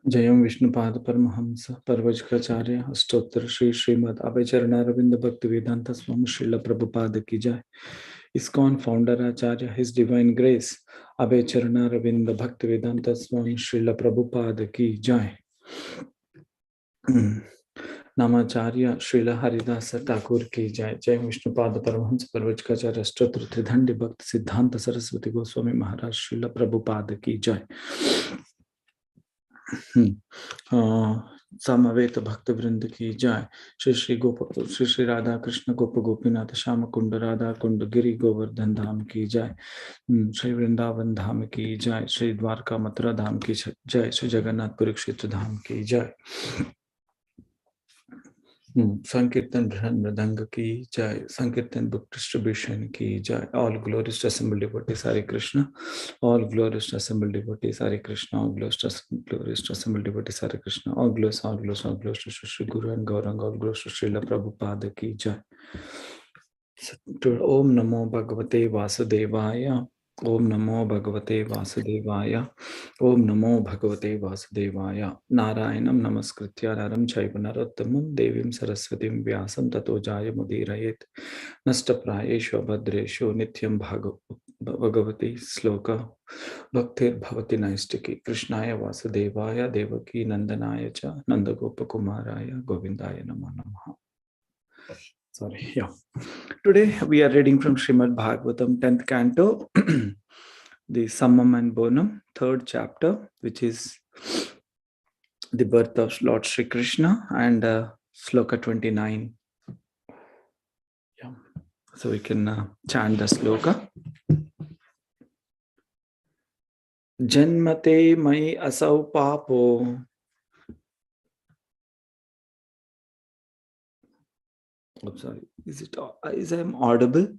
Jayam Vishnupad Paramahamsa Parvajkacharya Astottar Shri Srimad Abhaycharanaravindra Bhaktivedanta Swami Srila Prabhupada ki jai. ISKCON founder Acharya, His Divine Grace Abhaycharanaravindra Bhaktivedanta Swami Srila Prabhupada ki jai. Namacharya Srila Haridasa Thakur ki jai. Jai Vishnupada Paramahamsa Parvajkacharya Astottar Tridhandi Bhakti Siddhanta Saraswati Goswami Maharaj Srila Prabhupada ki jai. Samaveta Bhakta Vrinda ki jai. Shri Shri Radha Krishna Gopa Gopinath Shama Kunda Radha Kunda Giri Govardhan Dham ki jai. Shri Vrindavan Dham ki jai. Shri Dwarka Mathura Dham ki jai. Shri Jagannath Purikshetra Dham ki jai. Sankirtan Mridanga ki jai. Sankirtan book distribution ki jai. All glories to assembled devotees Hare Krishna. All glories to assembled devotees Hare Krishna. All glories to assembled devotees Hare Krishna. All glories to Shri Guru and Gauranga. All glories to Srila Prabhupada ki jai. Om Namo Bhagavate Vasudevaya. Om Namo Bhagavate Vasudevaya. Om Namo Bhagavate Vasudevaya. Narayanam Namaskritya Naram Chaiva Narottamam Devim Saraswatim Vyasam Tato Jaya Mudirayet Nashtaprayeshu Abhadreshu Nityam Bhagavati Sloka Bhaktir Bhavati Naistiki Krishnaya Vasudevaya Devaki Nandanaya Cha Nandagopa Kumaraya Govindaya Namo Namaha. Sorry, yeah. Today we are reading from Srimad Bhagavatam 10th canto, the Summum and Bonum, 3rd chapter, which is the birth of Lord Shri Krishna, and Sloka 29. Yeah. So we can chant the sloka. Janmate mai asau papo. Oh, sorry. Is I am audible?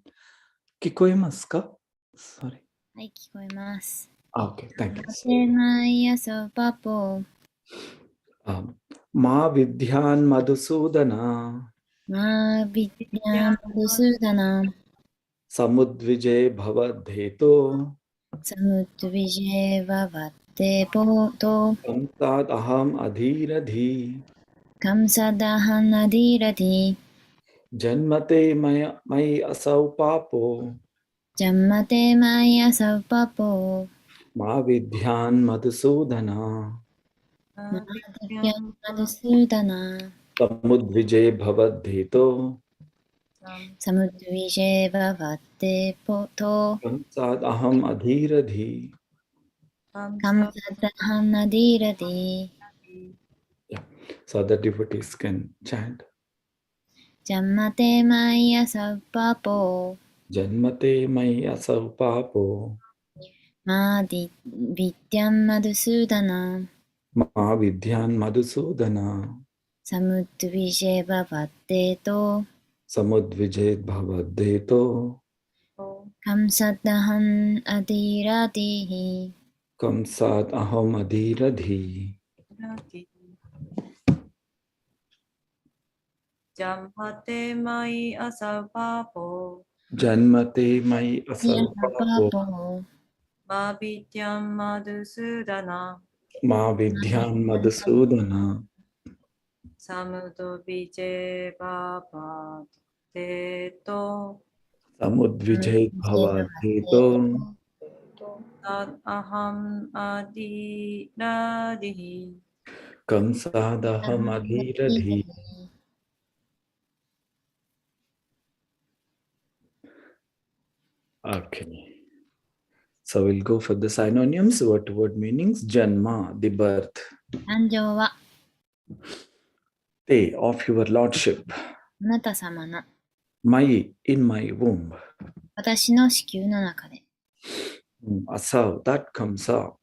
Kikoimasu ka? Sorry. はい、聞こえます。Okay, thank you. て毎朝パポ。Ma vidhyan madhusudana. Ma vidyam madhusudana. Samudvijay bhavadheto. Samudvije vavate poto. Kamsad aham adhiradhi. Kamsadahan adhirati. Janmate mai asau papo. Jammate maya papo. Ma vidhyan madhusudana. Ma vidyam madhusudana. Samudvijay bhavadheto. Samudvije vavate poto. Kamsad aham adhiradhi. Kamsadahan adhirati. Yeah. So the devotees can chant. Jammate maya papo. Janmate mai asau papo. Ma vidyam madhusudana. Ma vidhyan madhusudana. Samudvije bhavate to. Samudvijay bhavadheto. Kamsadahan adhiratihi. Kamsad aham adhiradhi. Jammate mai asau papo. Janmate mai asau papo. Ma vidyam madhusudana. Ma vidhyam madhusudana. Samudvije bhavateto. Samudvijay bhavadheto. Tad aham adhiradihi. Kamsadaham adhiradhi. Okay. So we'll go for the synonyms, word meanings. Janma, the birth. 誕生は Te, of your lordship. あなた様の Mai, in my womb. 私の子宮の中で Asau, that comes out.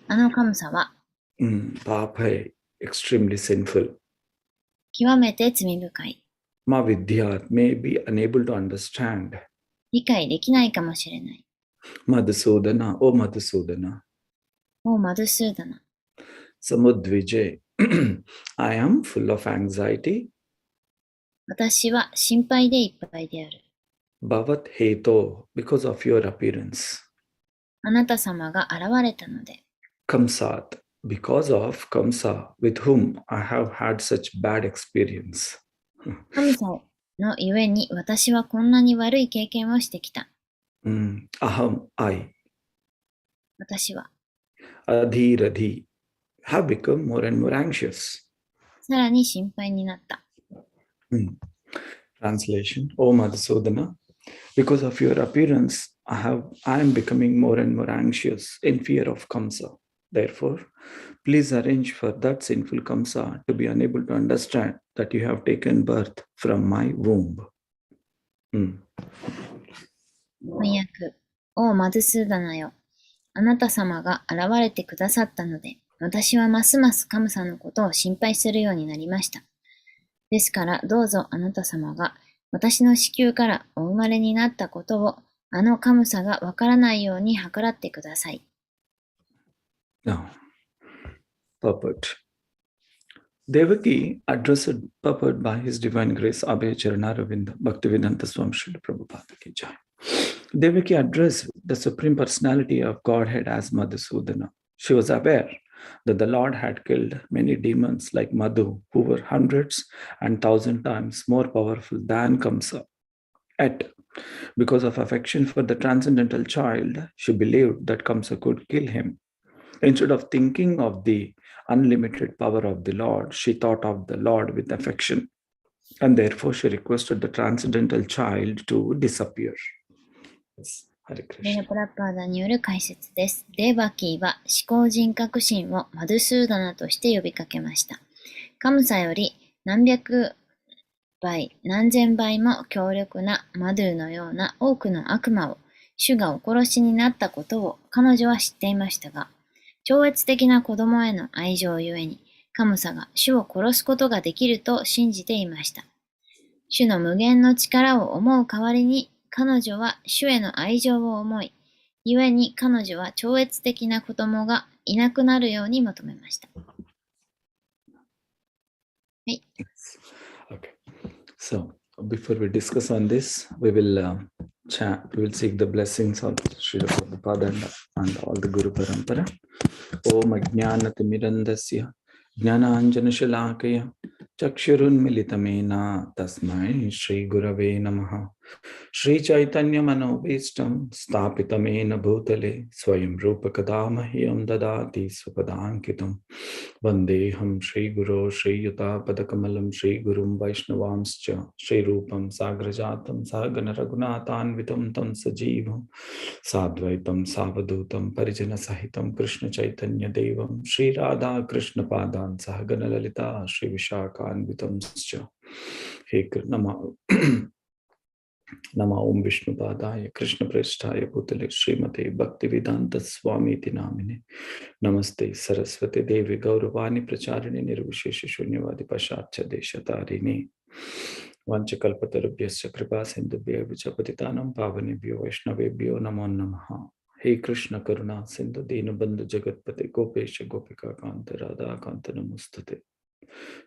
あの神様は Papai, extremely sinful. 極めて罪深い Ma vidyat, may be unable to understand. 理解できないかもしれない Madhusudana, O Madhusudana. もうマドゥスーダナ Samudvijay, I am full of anxiety. 私は心配でいっぱいである Bhavat heto, because of your appearance. あなた様が現れたので Kamsat, because of Kamsa, with whom I have had such bad experience. 神様のゆえに私はこんなに悪い経験をしてきた。Aham, I, 私は Adhi, Radhi, have become more and more anxious. さらに心配になった。Translation, O Madhusudana, because of your appearance, I am becoming more and more anxious in fear of Kamsa. Therefore, please arrange for that sinful Kamsa to be unable to understand that you have taken birth from my womb. 翻訳。おマドゥスーダナよ。あなた様が現れてくださったので、私はますますカムサのことを心配するようになりました。ですからどうぞあなた様が私の子宮からお生まれになったことをあのカムサがわからないように計らってください。Now, purport. Devaki addressed purport by His Divine Grace Abhay Charanaravindha Bhaktivedanta Swami Srila Prabhupada Ki Jai. Devaki addressed the Supreme Personality of Godhead as Madhusudana. She was aware that the Lord had killed many demons like Madhu, who were hundreds and thousand times more powerful than Kamsa. Yet, because of affection for the transcendental child, she believed that Kamsa could kill him. Instead of thinking of the unlimited power of the Lord, she thought of the Lord with affection, and therefore she requested the transcendental child to disappear. Yes. ハレクリシナ。プラパーダによる解説です。デーバキーは思考人格心をマドゥスーダナとして呼びかけました。カムサより何百倍、何千倍も強力なマドゥのような多くの悪魔を主がお殺しになったことを彼女は知っていましたが、超越的な子供への愛情ゆえに、カムサが主を殺すことができると信じていました。主の無限の力を思う代わりに、彼女は主への愛情を思い、ゆえに彼女は超越的な子供がいなくなるように求めました。はい。Okay. So, before we discuss on this, we will seek the blessings of Srila Prabhupada and all the Guru Parampara. Om Ajnanatimirandasya Jnananjanashalakaya Chakshurunmilitamena Tasmai Shri Gurave Namaha Shri Chaitanya Manobhishtam Stapitamena Bhutale Swayam Rupa Kadamahyam Dadati Swapadankitam Vandeham Shri Guru Shri Yuta Padakamalam Shri Gurum Vaishnavamscha Shri Rupam Sagrajatam Sagana Raghunathanvitam Tam Sajivam Sadvaitam Savadutam Parijana Sahitam Krishna Chaitanya Devam Shri Radha Krishna Padan Sahagana Lalita Shri Vishakhanvitam Scha He Nama Nama Om Vishnu Padaya Krishna Prasthaya Bhutale Srimate Bhaktivedanta Swami Namine Namaste Saraswati Devi Gauravani Pracharini Nirvishesha Shunyavadi Pashacha Deshatarini Vanchakalpatarubhyasya Kripa Sindhubhya Vichapatitanam Pavanebhyo Vaishnavebhyo Namo Namaha He Krishna Karuna Sindhu Dinabandhu Jagatpate Gopesha Gopika Kanta Radha Kanta Namustate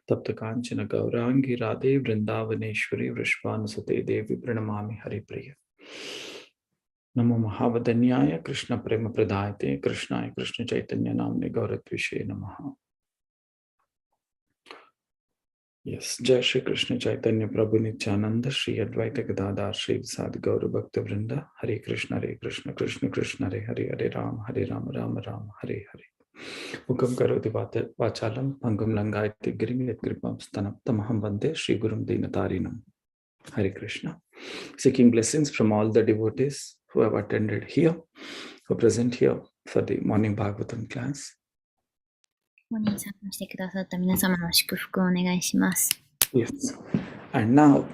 Tapta Kanchana Gaurangi Radhe Vrindavaneshwari Vrishvanasate Devi Pranamami Hari Priya Namo Mahavadanyaya Krishna Prema Pradayate Krishnaya Krishna Chaitanya Namne Gauratvishe Namaha. Yes, Jai Shri Krishna Chaitanya Prabhu Nityananda Shri Advaita Gadadhar Shri Visadi Gaura Bhakta Vrinda Hare Krishna Krishna Krishna Hare Hare Hare Ram Ram Ram Hare Hare Mukam Karoti Vachalam Pangam Langayati Girim Yat Gripam Stanam Tamaham Vande Shri Gurum Dinatarinam. Hare Krishna. Seeking blessings from all the devotees who have attended here, who are present here for the morning Bhagavatam class. ここに参加してくださった皆様の祝福をお願いします。Yes. And now,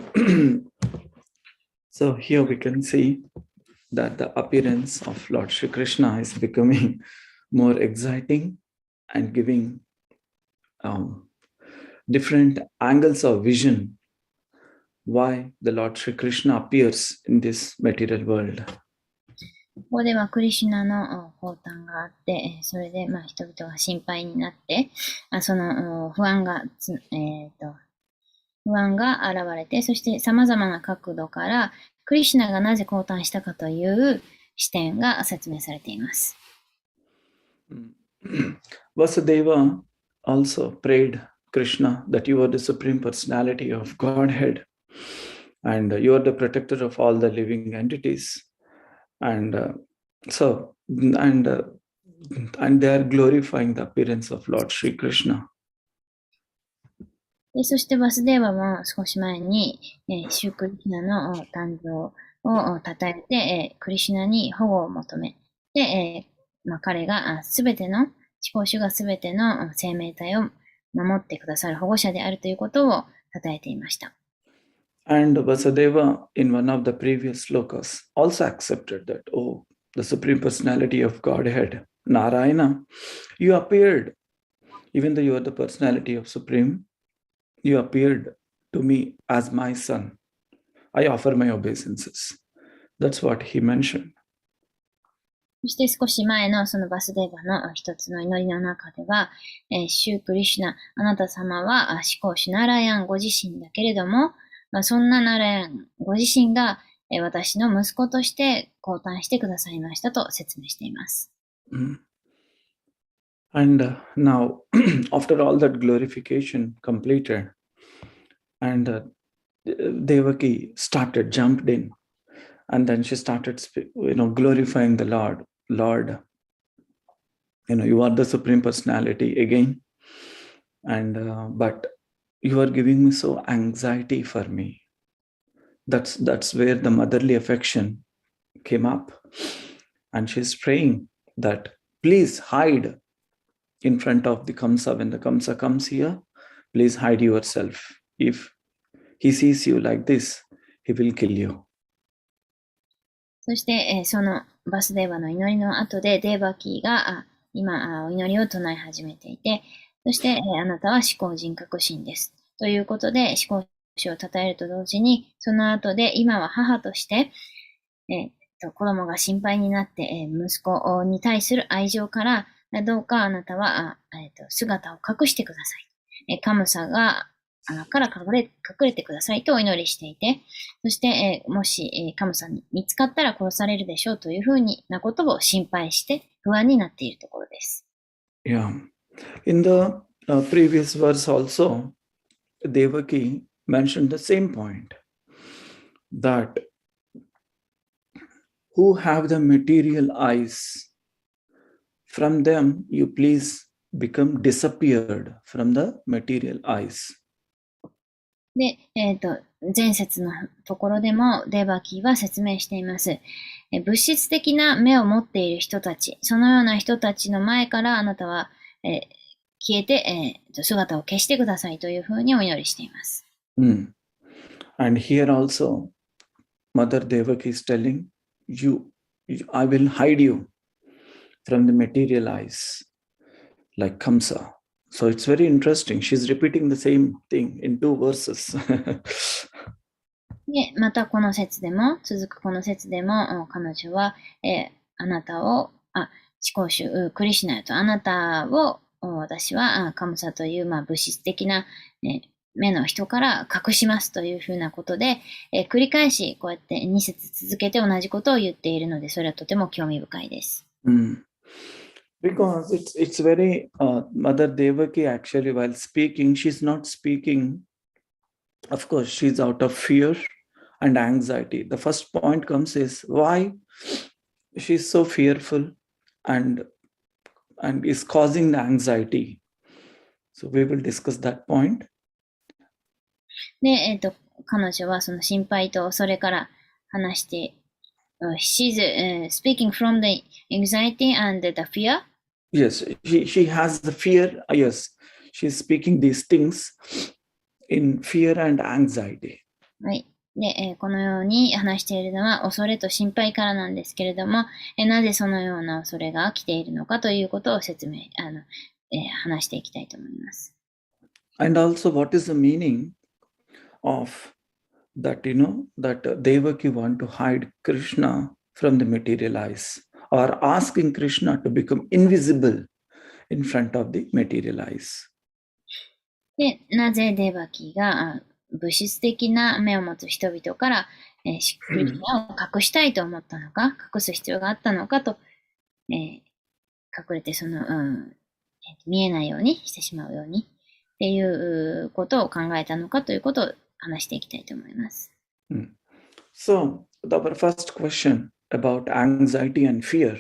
so here we can see that the appearance of Lord Shri Krishna is becoming more exciting and giving different angles of vision why the Lord Shri Krishna appears in this material world. ここではクリシュナの降誕があって、それで人々が心配になって、その不安が現れて、そして様々な角度からクリシュナがなぜ降誕したかという視点が説明されています。Vasudeva also prayed Krishna that you are the Supreme Personality of Godhead and you are the protector of all the living entities. And and they are glorifying the appearance of Lord Sri Krishna. でそしてバスデーバも少し前に、シュークリシナの誕生を称えて、クリシュナに保護を求め、で、彼がすべての、思考主がすべての生命体を守ってくださる保護者であるということを称えていました。And Vasudeva, in one of the previous slokas, also accepted that, oh, the Supreme Personality of Godhead, Narayana, you appeared, even though you are the personality of Supreme, you appeared to me as my son. I offer my obeisances. That's what he mentioned. そして少し前のそのバスデーバの一つの祈りの中では、シュークリシュナ、あなた様は思考主ナラヤンご自身だけれども、そんなナラヤンご自身が、私の息子として降誕してくださいましたと説明しています。And now, after all that glorification completed, and Devaki jumped in, and then she started, glorifying the Lord. Lord, you are the Supreme Personality again, and but you are giving me so anxiety for me. That's where the motherly affection came up, and she's praying that please hide in front of the Kamsa. When the Kamsa comes here, please hide yourself. If he sees you like this, he will kill you. そして、そのバスデーバの祈りの後でデーバキーが今お祈りを唱え始めていて、そして、あなたは思考人格心です。ということで思考主を称えると同時に、その後で今は母として、子供が心配になって、息子に対する愛情からどうかあなたは、姿を隠してください。カムサがから隠れてくださいとお祈りしていて、そして、もし、カムサに見つかったら殺されるでしょうというふうなことを心配して不安になっているところです。Yeah. In the previous verse also, Devaki mentioned the same point, that who have the material eyes, from them you please become disappeared from the material eyes. で、前節のところでもデーバキーは説明しています。物質的な目を持っている人たち、そのような人たちの前からあなたは、消えて、姿を消してくださいというふうにお祈りしています。And here also, Mother Devaki is telling I will hide you from the material eyes, like Kamsa. So it's very interesting. She's repeating the same thing in 2 verses. で、またこの説でも、続くこの説でも、彼女は、あなたを、思考主、クリシュナとあなたを、私はカムサという、物質的な、目の人から隠しますというふうなことで、繰り返しこうやって2節続けて同じことを言っているので、それはとても興味深いです。Because it's very, Mother Devaki actually while speaking, she's not speaking, of course, she's out of fear and anxiety. The first point comes is why she's so fearful and is causing the anxiety. So we will discuss that point. で、彼女はその心配とそれから話して、she's speaking from the anxiety and the fear. Yes, she has the fear. Yes, she's speaking these things in fear and anxiety. はい。で、このように話しているのは恐れと心配からなんですけれども、なぜそのような恐れが来ているのかということを話していきたいと思います。And also, what is the meaning of that, that Devaki want to hide Krishna from the material eyes, or asking Krishna to become invisible in front of the material eyes. で、なぜデーバキーが物質的な目を持つ人々から、クリシュナを隠したいと思ったのか、隠す必要があったのかと、隠れて見えないようにしてしまうようにっていうことを考えたのかということを話していきたいと思います。So, our first question about anxiety and fear.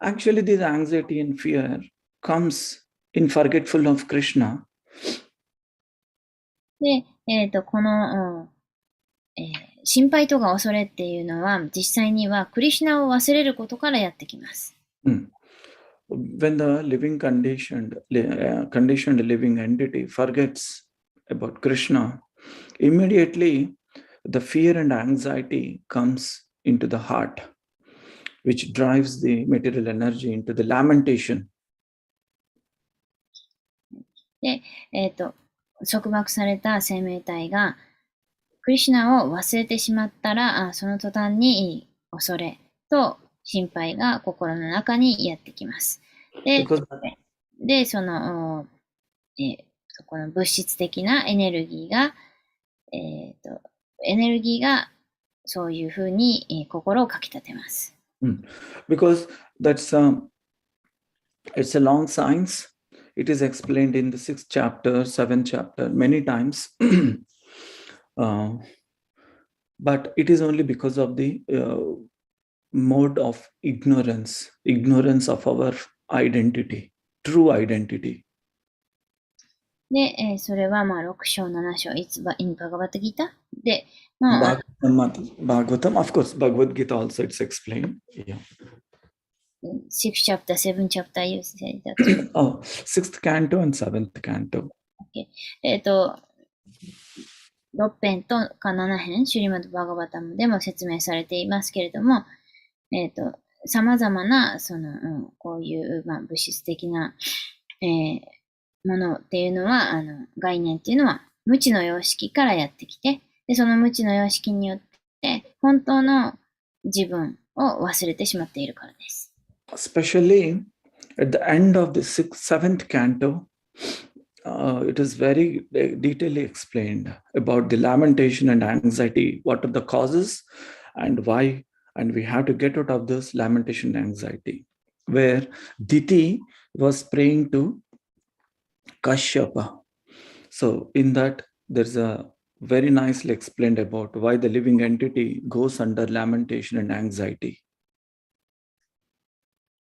Actually, this anxiety and fear comes in forgetful of Krishna. で、この、心配とか恐れっていうのは実際にはクリシュナを忘れることからやってきます。When the conditioned living entity forgets about Krishna, immediately the fear and anxiety comes into the heart, which drives the material energy into the lamentation. で、束縛された生命体がクリシュナを忘れてしまったら、その途端に恐れと心配が心の中にやってきます。で、その物質的なエネルギーが、そういうふうに心をかきたてます。Because it's a long science. It is explained in the 6th chapter, 7th chapter, many times. But it is only because of the mode of ignorance of our identity, true identity. で、それは6章、7章、in バガバタギタで、Bhagavatam, of course, Bhagavad Gita also it's explained. Yeah. 6 chapter, 7 chapter, you said that. Oh, 6th canto and 7th canto. Okay. 6編とか7編、シュリマド・バガバタムでも説明されていますけれども、様々な、こういう、物質的な、ものっていうのは、概念っていうのは、無知の様式からやってきて、で、その無知の様式によって、本当の自分を忘れてしまっているからです。Especially at the end of the 7th canto, it is very detailedly explained about the lamentation and anxiety. What are the causes and why? And we have to get out of this lamentation and anxiety. Where Diti was praying to Kashyapa. So in that, there's a very nicely explained about why the living entity goes under lamentation and anxiety.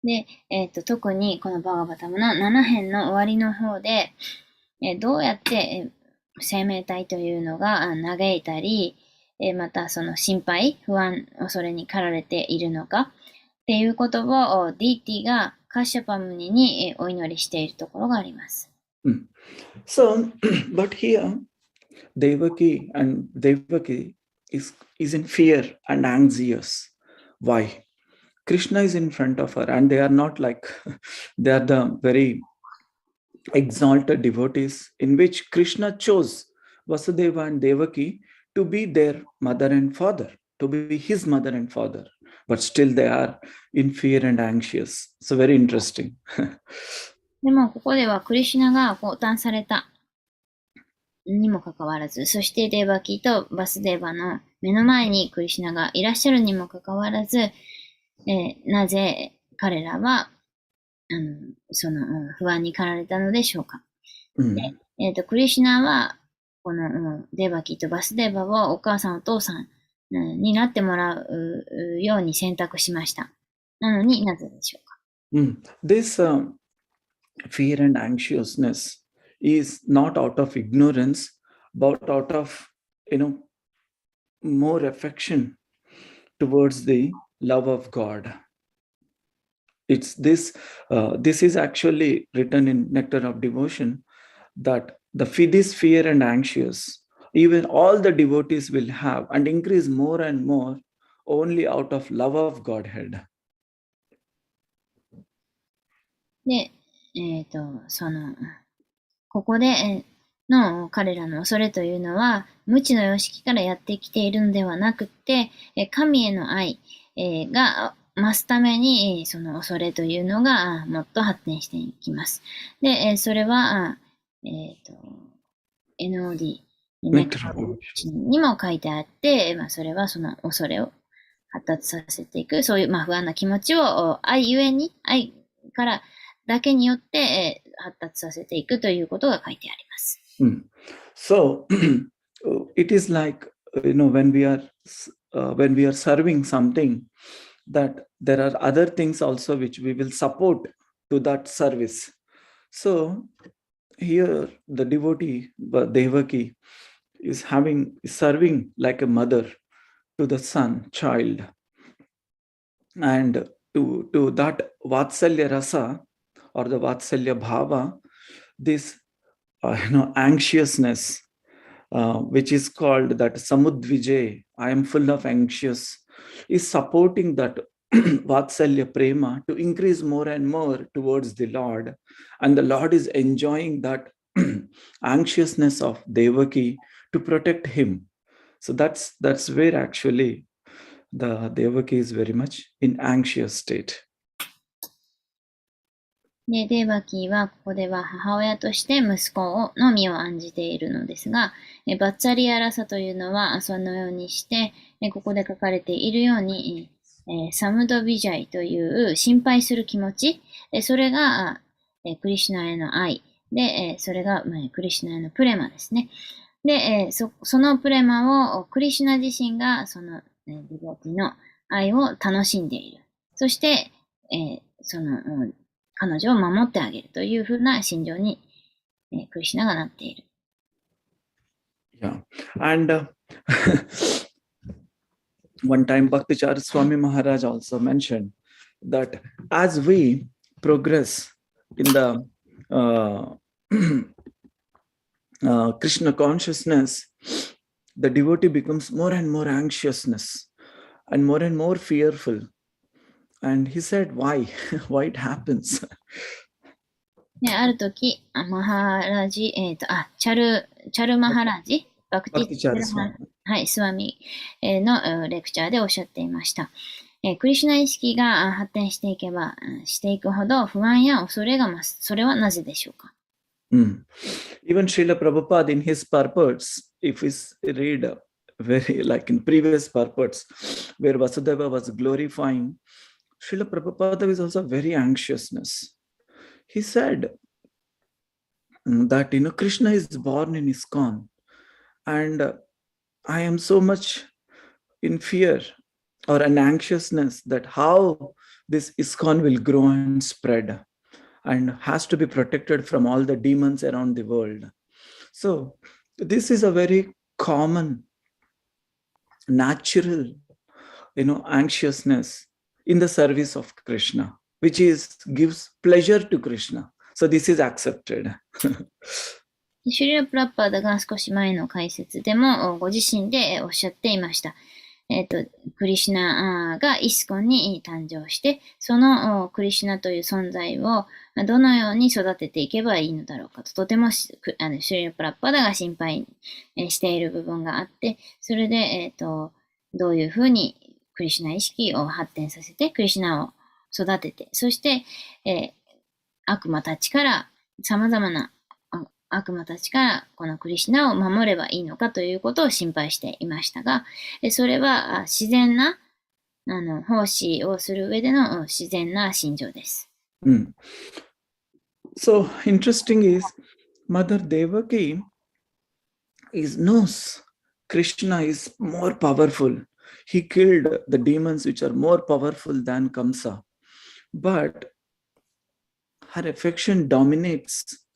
で、特にこのバガバタムの7編の終わりの方で、どうやって、生命体というのが嘆いたり、またその心配、不安、恐れに駆られているのかっていうことをディーティがカッシャパムニにお祈りしているところがあります。So, but here, Devaki is in fear and anxious. Why? Krishna is in front of her, and they are not like, they are the very exalted devotees in which Krishna chose Vasudeva and Devaki to be their mother and father, to be his mother and father. But still they are in fear and anxious. So very interesting. でもここではクリシュナが降誕されたにもかかわらず、そしてデーバキとバスデーバの目の前にクリシュナがいらっしゃるにもかかわらず、なぜ彼らは不安に駆られたのでしょうか。でクリシュナはこのデーバキとバスデーバをお母さんお父さんになってもらうように選択しました。なのになぜでしょうか。This fear and anxiousness is not out of ignorance, but out of, more affection towards the love of God. It's this is actually written in Nectar of Devotion, that this fear and anxious, even all the devotees will have and increase more and more only out of love of Godhead. で、ここでの彼らの恐れというのは、無知の様式からやってきているのではなくて、神への愛が増すために、その恐れというのがもっと発展していきます。で、それは、NOD にも書いてあって、それはその恐れを発達させていく、そういう不安な気持ちを愛ゆえに、愛からだけによって、発達させていくということが書いてあります。So it is like, when we are serving something, that there are other things also which we will support to that service. So here the devotee Devaki is serving like a mother to the child, and to that Vatsalya rasa or the Vatsalya bhava, this anxiousness, which is called that samudvijay, I am full of anxious, is supporting that Vatsalya prema to increase more and more towards the Lord. And the Lord is enjoying that anxiousness of Devaki to protect him. So that's where actually the Devaki is very much in anxious state. で、デーバキーはここでは母親として息子の身を案じているのですが、バッツァリアラサというのはそのようにして、ここで書かれているように、サムドビジャイという心配する気持ち、それがクリシュナへの愛で、それがクリシュナへのプレマですね。で、そのプレマをクリシュナ自身がそのディボティの愛を楽しんでいる。そして、その彼女を守ってあげるというふうな心情に、クリシュナがなっている。Yeah. And one time Bhaktichar Swami Maharaj also mentioned that as we progress in the Krishna consciousness, the devotee becomes more and more anxiousness and more fearful. And he said, why? Why it happens? で、ある時、マハラジ、チャルマハラジ、バクティチャルマ、はい、スワミのレクチャーでおっしゃっていました。クリシュナ意識が発展していけば、していくほど不安や恐れが増す。それはなぜでしょうか？ Even Srila Prabhupada in his purports, if we read very like in previous purports, where Vasudeva was glorifying, Srila Prabhupada was also very anxiousness. He said that Krishna is born in ISKCON, and I am so much in fear or an anxiousness that how this ISKCON will grow and spread and has to be protected from all the demons around the world. So this is a very common, natural, anxiousness in the service of Krishna, which gives pleasure to Krishna. So this is accepted. シュリラ・プラッパーダが少し前の解説でもご自身でおっしゃっていました。クリシュナがイスコンに誕生して、そのクリシュナという存在をどのように育てていけばいいのだろうかと、とてもシュリラ・プラッパーダが心配している部分があって、それで、どういうふうにクリシュナ意識を発展させて、クリシュナを育てて、そして、悪魔たちから、様々な悪魔たちからこのクリシュナを守ればいいのかということを心配していましたが、それは自然な奉仕をする上での自然な心情です。So interesting is Mother Devaki knows Krishna is more powerful. He killed the demons which are more powerful than Kamsa. But her affection dominates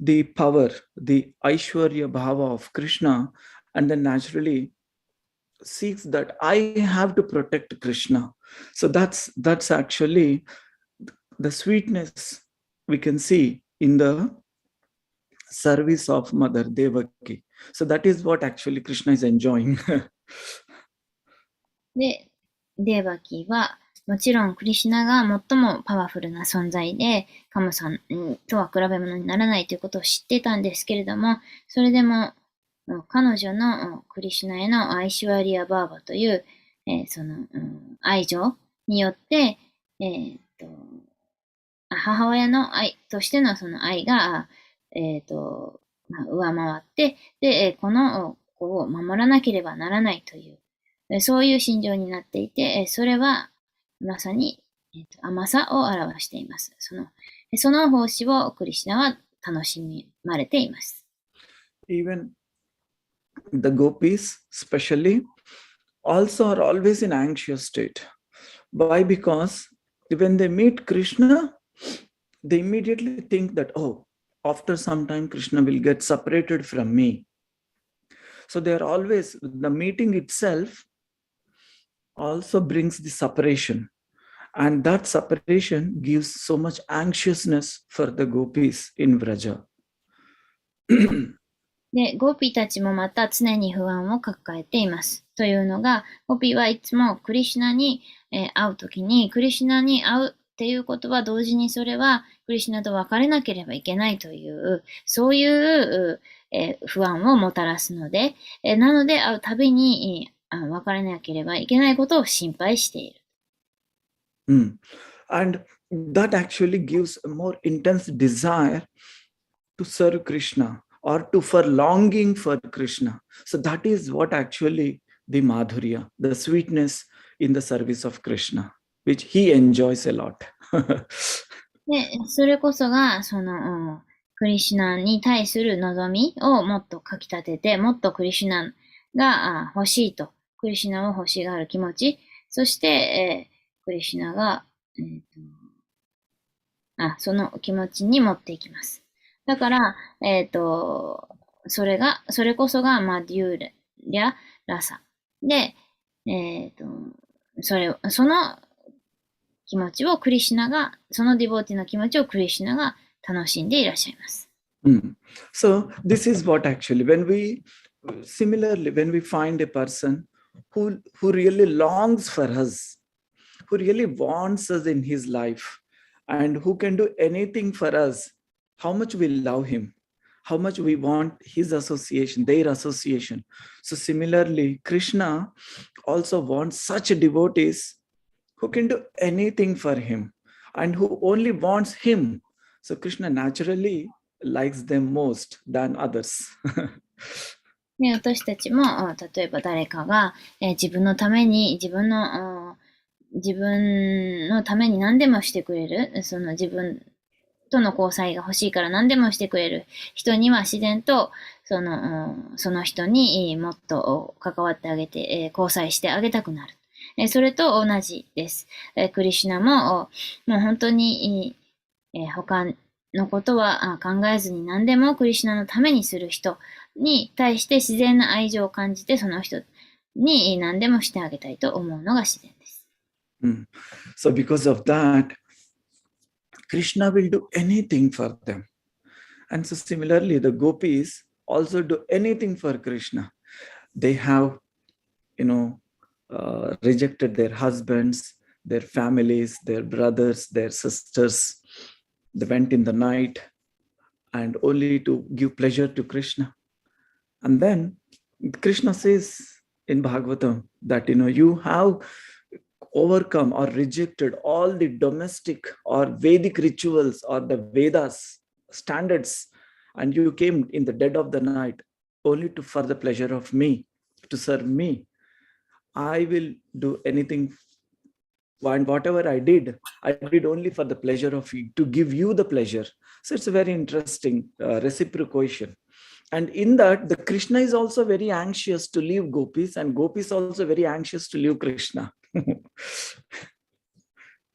the power, the Aishwarya Bhava of Krishna, and then naturally seeks that I have to protect Krishna. So that's actually the sweetness we can see in the service of Mother Devaki. So that is what actually Krishna is enjoying. で、デーバキはもちろんクリシュナが最もパワフルな存在で、カムさんとは比べ物にならないということを知っていたんですけれども、それでも彼女のクリシュナへのアイシュワリア・バーバという、その、愛情によって、母親の愛としてのその愛が、上回って、で、この子を守らなければならないという、そういう心情になっていて、それはまさに、甘さを表しています。その、その奉仕をクリシュナは楽しまれています。Even the gopis, especially, also are always in anxious state. Why? Because when they meet Krishna, they immediately think that, oh, after some time, Krishna will get separated from me. So they are always, the meeting itself also brings the separation. And that separation gives so much anxiousness for the gopis in Vraja. で、ゴピたちもまた常に不安を抱えています。というのが、ゴピはいつもクリシュナに、会うときに、クリシュナに会うっていうことは同時にそれはクリシュナと別れなければいけないという、そういう、不安をもたらすので、なので会うたびに、別れなければいけないことを心配している。And that actually gives a more intense desire to serve Krishna or for longing for Krishna. So that is what actually the Madhurya, the sweetness in the service of Krishna, which he enjoys a lot. で、それこそが、その、クリシュナに対する望みをもっとかき立てて、もっとクリシュナが欲しいと、クリシュナを欲しがる気持ち、そして、クリシュナが、その気持ちに持っていきます。だから、それこそがマデューリャラサ。で、その気持ちをクリシュナが、そのディボーティの気持ちをクリシュナが楽しんでいらっしゃいます。So this is what actually, similarly, when we find a person who really longs for us, who really wants us in his life, and who can do anything for us, how much we love him, how much we want his association, their association. So similarly, Krishna also wants such devotees who can do anything for him and who only wants him. So Krishna naturally likes them most than others. ね、私たちも、例えば誰かが、自分のために何でもしてくれる、その自分との交際が欲しいから何でもしてくれる人には自然と、その人にもっと関わってあげて、交際してあげたくなる。それと同じです。クリシュナも、もう本当に、他のことは考えずに何でもクリシュナのためにする人に対して自然な愛情を感じて、その人に何でもしてあげたいと思うのが自然です。So because of that, Krishna will do anything for them. And so similarly, the gopis also do anything for Krishna. They have, rejected their husbands, their families, their brothers, their sisters. They went in the night and only to give pleasure to Krishna. And then Krishna says in Bhagavatam that, you have overcome or rejected all the domestic or Vedic rituals or the Vedas standards, and you came in the dead of the night only for the pleasure of me, to serve me. I will do anything, and whatever I did only for the pleasure of you, to give you the pleasure. So it's a very interesting reciprocation. And in that, the Krishna is also very anxious to leave gopis, and gopis also very anxious to leave Krishna.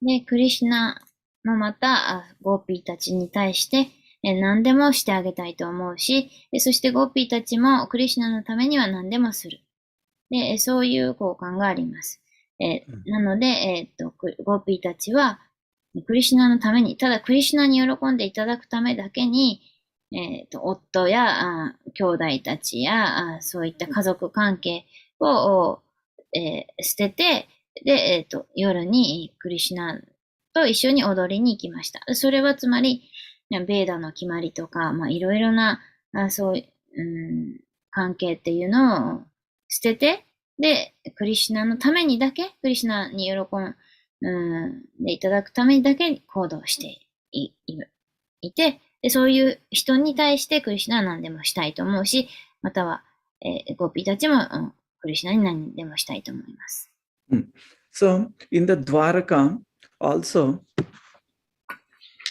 で、クリシュナもまたゴーピーたちに対して何でもしてあげたいと思うし、そしてゴーピーたちもクリシュナのためには何でもする。で、そういう交換があります。なので、ゴーピーたちはクリシュナのために、ただクリシュナに喜んでいただくためだけに、夫や兄弟たちやそういった家族関係を、捨てて、で、夜にクリシュナと一緒に踊りに行きました。それはつまり、ベーダの決まりとか、いろいろな、そういう、関係っていうのを捨てて、で、クリシュナのためにだけ、クリシュナに喜んでいただくためにだけ行動していて、で、そういう人に対してクリシュナは何でもしたいと思うし、または、ゴーピーたちも、クリシュナに何でもしたいと思います。So in the Dwaraka also,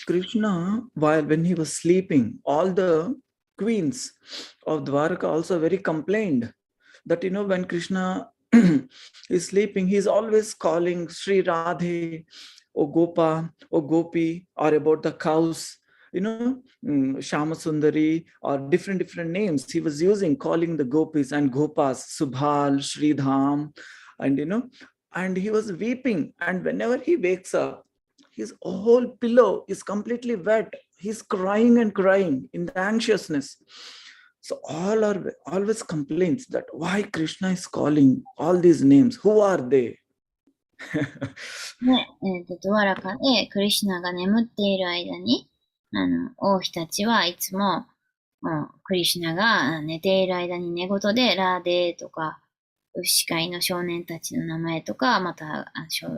Krishna, when he was sleeping, all the queens of Dwarka also very complained that, when Krishna is sleeping, he's always calling Sri Radhe, or Gopa, or Gopi, or about the cows, Shama Sundari, or different names he was using, calling the gopis and gopas, Subhal, Sridham, and he was weeping. And whenever he wakes up, his whole pillow is completely wet. He's crying and crying in the anxiousness. So all are always complaints that why Krishna is calling all these names. Who are they? ドワラカでクリシュナが眠っている間に、王妃たちはいつも、クリシュナが寝ている間に寝言でラーデーとか、牛飼いの少年たちの名前とか、また少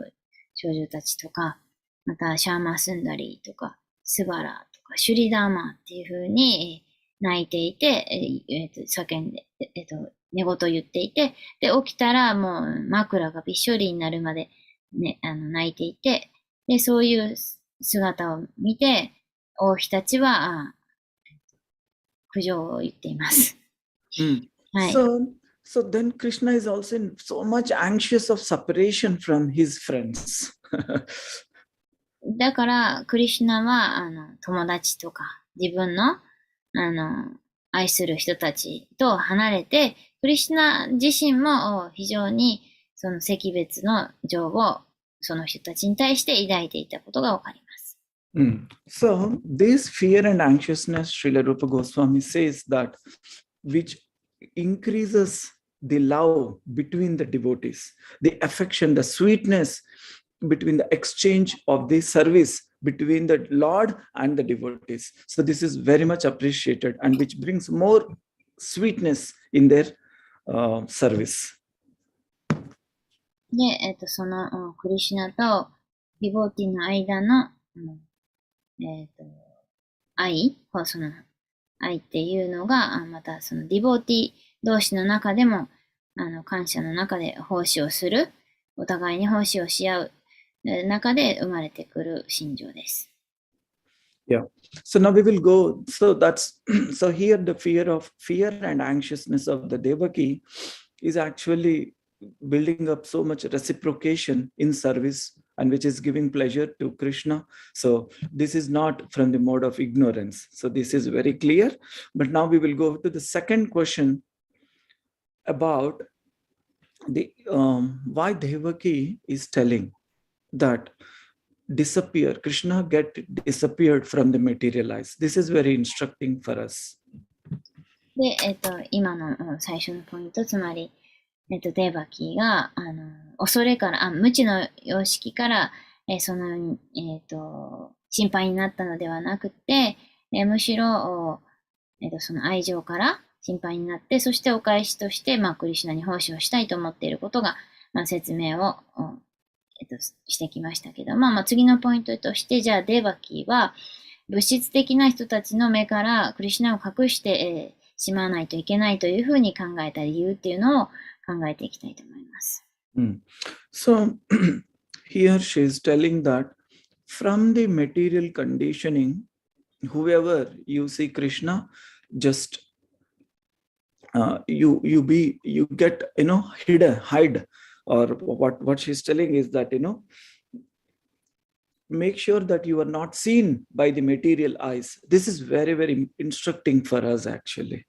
女たちとか、またシャーマスンダリーとか、スバラとか、シュリダーマーっていう風に泣いていて、叫んで、寝言言っていて、で、起きたらもう枕がびっしょりになるまで、ね、泣いていて、で、そういう姿を見て、王妃たちは、苦情を言っています。はい。So then Krishna is also so much anxious of separation from his friends. だから、クリシュナは、友達とか、自分の、愛する人たちと離れて、クリシュナ自身も非常にその惜別の情をその人たちに対して抱いていたことがわかります。So, this fear and anxiousness, Srila Rupa Goswami says that, which increases the love between the devotees, the affection, the sweetness between the exchange of the service between the Lord and the devotees. So this is very much appreciated and which brings more sweetness in their service. で、そのクリシュナとディボーティの間の、愛、その愛っていうのが、またそのディボーティ同士の中でも、感謝の中で奉仕をする、お互いに奉仕をし合う中で生まれてくる心情です。Yeah. So now we will go. So so here the fear and anxiousness of the Devaki is actually building up so much reciprocation in service and which is giving pleasure to Krishna. So this is not from the mode of ignorance. So this is very clear. But now we will go to the second question about the why Devaki is telling that Krishna disappeared from the material eyes. This is very instructing for us. で、今の最初のポイント、つまり、デーバキーが、恐れから、無知の様式から、その、心配になったのではなくて、むしろ、その愛情から心配になって、そしてお返しとして、クリシュナに奉仕をしたいと思っていることが、説明を、してきましたけども、次のポイントとして、じゃあデーバキーは物質的な人たちの目からクリシュナを隠して、しまわないといけないというふうに考えた理由っていうのを考えていきたいと思います。So, here she is telling that from the material conditioning, whoever you see Krishna, just you get, hide. Or what she's telling is that, make sure that you are not seen by the material eyes. This is very, very instructing for us actually.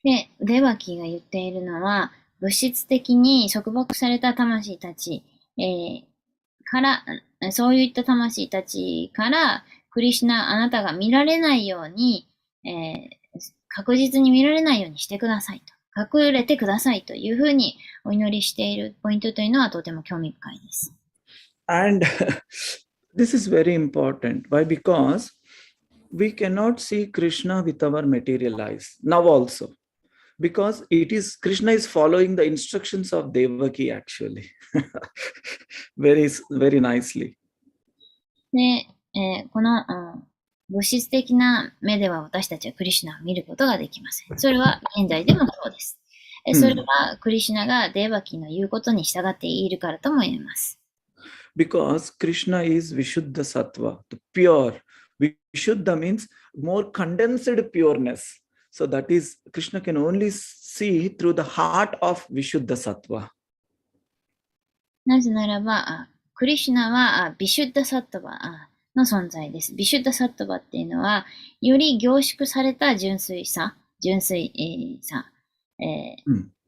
で、デバキが言っているのは、物質的に束縛された魂たち、から、そういった魂たちから、クリシュナ、あなたが見られないように、確実に見られないようにしてくださいと。隠れてくださいというふうにお祈りしているポイントというのはとても興味深いです。And this is very important. Why? Because we cannot see Krishna with our material eyes now also. Because Krishna is following the instructions of Devaki actually. very, very nicely. で、この物質的な目では私たちはクリシュナを見ることができません。それは現在でもそうです。それはクリシュナがデーバキの言うことに従っているからとも言えます。because Krishna is Vishuddha Sattva, the pure. Vishuddha means more condensed pureness. So that is, Krishna can only see through the heart of Vishuddha Sattva. なぜならば、クリシュナはビシュッダサットバの存在です。ビシュッダサットバっていうのは、より凝縮された純粋さ、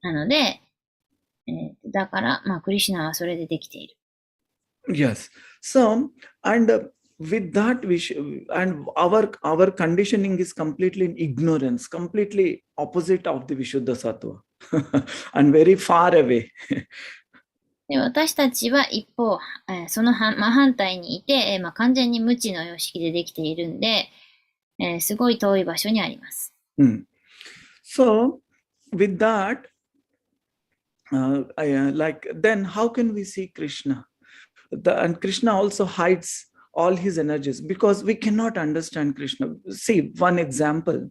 なので、だから、クリシュナはそれでできている。Yes. So, and with that, and our conditioning is completely in ignorance, completely opposite of the Vishuddha Sattva, and very far away. で私たちは一方、その真反対にいて、完全に無知の様式でできているんで、すごい遠い場所にあります。So, with that, then how can we see Krishna? And Krishna also hides all his energies because we cannot understand Krishna. See, one example.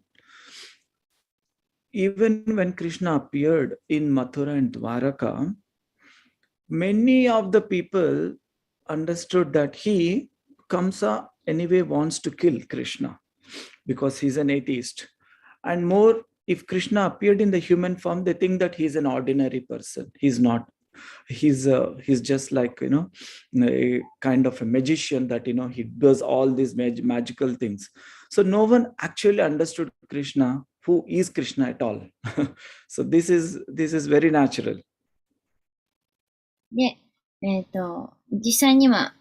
Even when Krishna appeared in Mathura and Dwaraka, many of the people understood that Kamsa, anyway wants to kill Krishna because he's an atheist. And more, if Krishna appeared in the human form, they think that he's an ordinary person. He's not. He's just like, a kind of a magician that, he does all these magical things. So no one actually understood Krishna, who is Krishna at all. So this is very natural. で、実際には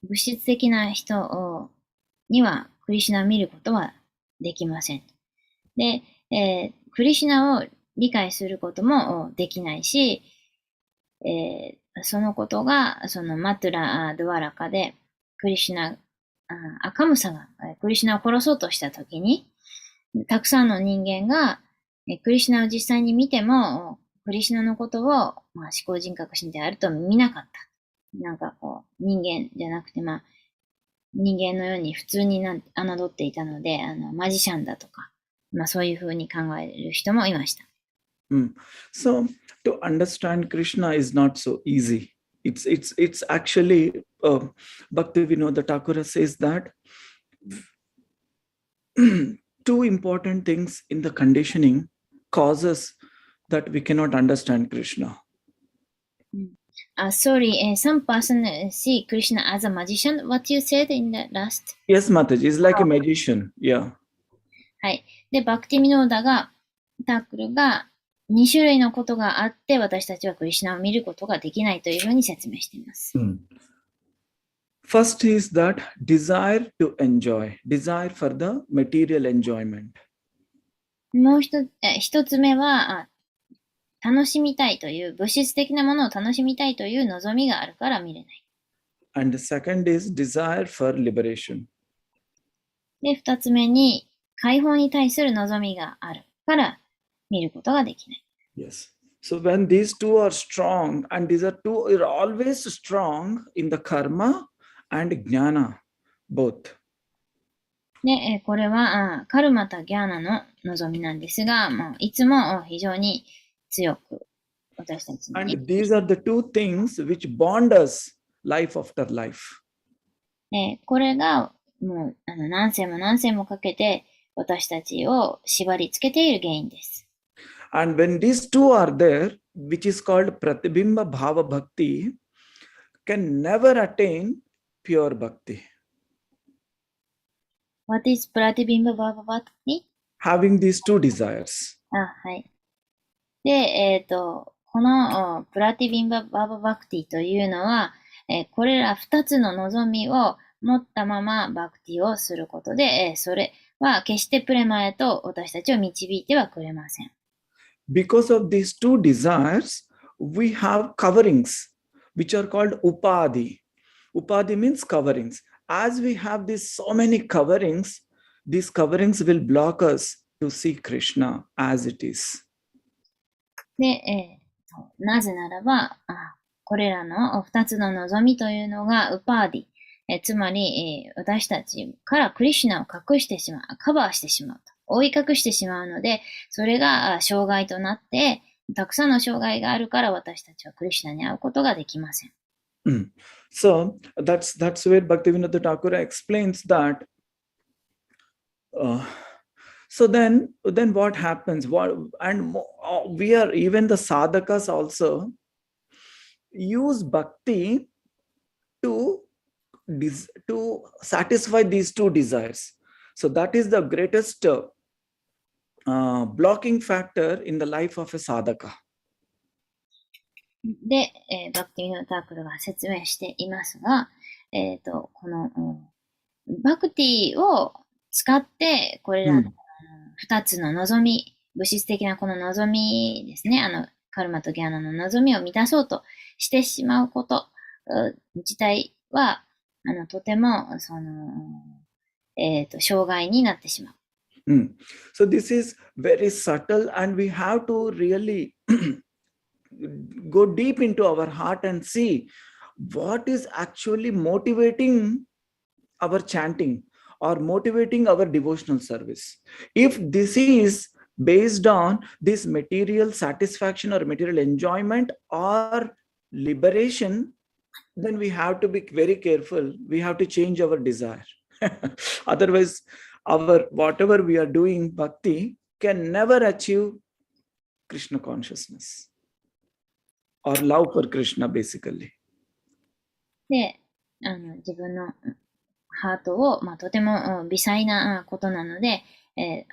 物質的な人にはクリシュナを見ることはできません。で、クリシュナを理解することもできないし、そのことが、そのマトゥラ・ドゥワラカで、カムサがクリシュナを殺そうとしたときに、たくさんの人間が、クリシュナを実際に見ても、クリシュナのことを、思考人格心であると見なかった。なんかこう、人間じゃなくて、人間のように普通に侮っていたので、マジシャンだとか、そういうふうに考える人もいました。So, to understand Krishna is not so easy. It's actually, Bhaktivinoda Thakura says that two important things in the conditioning causes that we cannot understand Krishna. Sorry, some person see Krishna as a magician. What you said in the last? Yes, Mataji, is like a magician. Yeah. はい。で、バクティミノーダが、タックルが、2種類のことがあって、私たちはクリシュナを見ることができないというふうに説明しています。First is that desire to enjoy, desire for the material enjoyment. もう一つ目は、楽しみたいという、物質的なものを楽しみたいという望みがあるから見れない。And the second is desire for liberation. で、二つ目に、解放に対する望みがあるから見ることができない。Yes. So when these two are strong, and these are two are always strong in the karma and jnana, both. で、これはカルマとギャーナの望みなんですが、いつも非常に強く私たちに。And these are the two things which bond us life after life. これがもう何世も何世もかけて私たちを縛り付けている原因です。And when these two are there, which is called Pratibimba Bhava Bhakti, can never attain pure bhakti. What is Pratibimba Bhava Bhakti? Having these two desires. はい。で、このプラティビンバ・バーバ・バクティというのは、これら2つの望みを持ったままバクティをすることで、それは決してプレマへと私たちを導いてはくれません。Because of these two desires, we have coverings, which are called upadhi. Upadhi means coverings. As we have these so many coverings, these coverings will block us to see Krishna as it is. で、なぜならば、これらの2つの望みというのがウパーディ、つまり、私たちからクリシュナを隠してしまう、カバーしてしまうと、覆い隠してしまうので、それが障害となって、たくさんの障害があるから私たちはクリシュナに会うことができません。So that's where Bhaktivinoda Thakur explains that. So then what happens? We are, even the sadhakas also use bhakti to to satisfy these two desires. So that is the greatest blocking factor in the life of a sadhaka. で、バクティのタークルが説明していますが、この、バクティを使って、これらの二つの望み、物質的なこの望みですね、カルマとギャーナの望みを満たそうとしてしまうこと自体は、とても、障害になってしまう。So this is very subtle, and we have to really go deep into our heart and see what is actually motivating our chanting or motivating our devotional service. If this is based on this material satisfaction or material enjoyment or liberation, then we have to be very careful. We have to change our desire. Otherwise, our whatever we are doing bhakti can never achieve Krishna consciousness or love for Krishna, basically. で、自分のハートを、とても微細なことなので、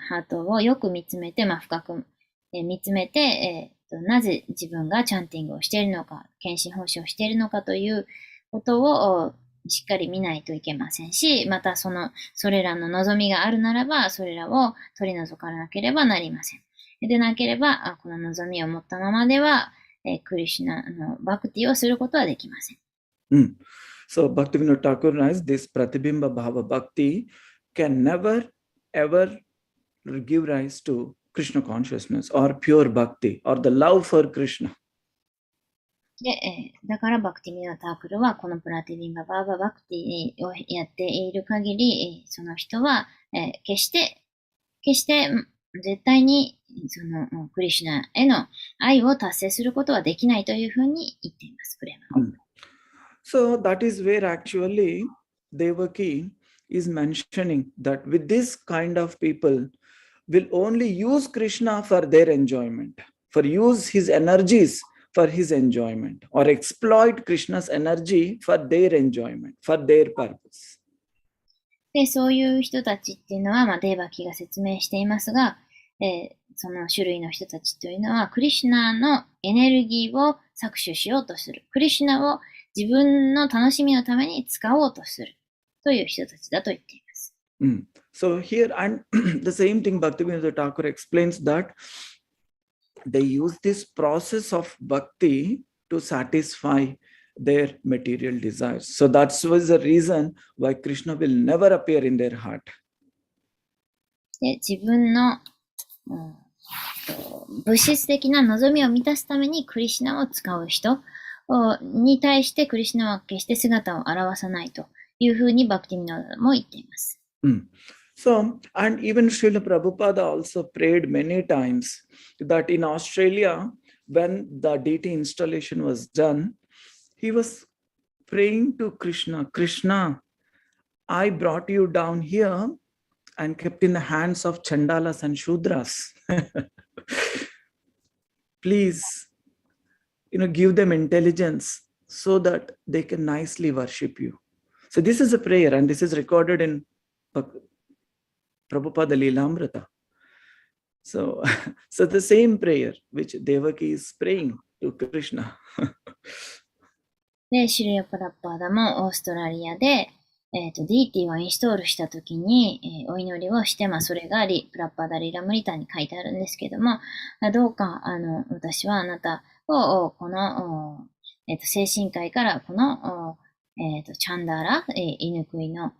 ハートをよく見つめて、深く、見つめて、なぜ自分がチャンティングをしているのか、献身奉仕をしているのかということをしっかり見ないといけませんし、またそれらの望みがあるならば、それらを取り除かなければなりません。でなければ、この望みを持ったままでは、クリシュナのバクティをすることはできません。So Bhaktivinoda Thakur writes, this Pratibimba Bhava Bhakti can never ever give rise to Krishna consciousness or pure bhakti or the love for Krishna. で、だからバクティミノタークルはこのプラティビンババーババクティをやっている限り、その人は、決して絶対にそのクリシュナへの愛を達成することはできないというふうに言っています、プレマを。So that is where actually Devaki is mentioning that with this kind of people will only use Krishna for their enjoyment, for use his energies for his enjoyment, or exploit Krishna's energy for their enjoyment, for their purpose. で、そういう人たちっていうのは、デーバキが説明していますが、その種類の人たちというのは、クリシュナのエネルギーを搾取しようとする。クリシュナを自分の楽しみのために使おうとするという人たちだと言っています。So here, and the same thing Bhaktivinoda Thakur explains that they use this process of bhakti to satisfy their material desires. So that was the reason why Krishna will never appear in their heart. で、自分の物質的な望みを満たすためにクリシュナを使う人に対してクリシュナは決して姿を現さないというふうにバクティミノダも言っています。So, and even Srila Prabhupada also prayed many times that in Australia, when the deity installation was done, he was praying to Krishna, Krishna, I brought you down here and kept in the hands of Chandalas and Shudras. Please, give them intelligence so that they can nicely worship you. So this is a prayer, and this is recorded in Prabhupada Leelamrita. So the same prayer which Devaki is praying to Krishna. で、シュリア・プラッパーダもオーストラリアで、ディーティをインストールしたときに、お祈りをして、それがプラッパーダ・リーラムリタに書いてあるんですけども、どうか、私はあなたを、この、精神科医からこの、チャンダーラ、犬食いの、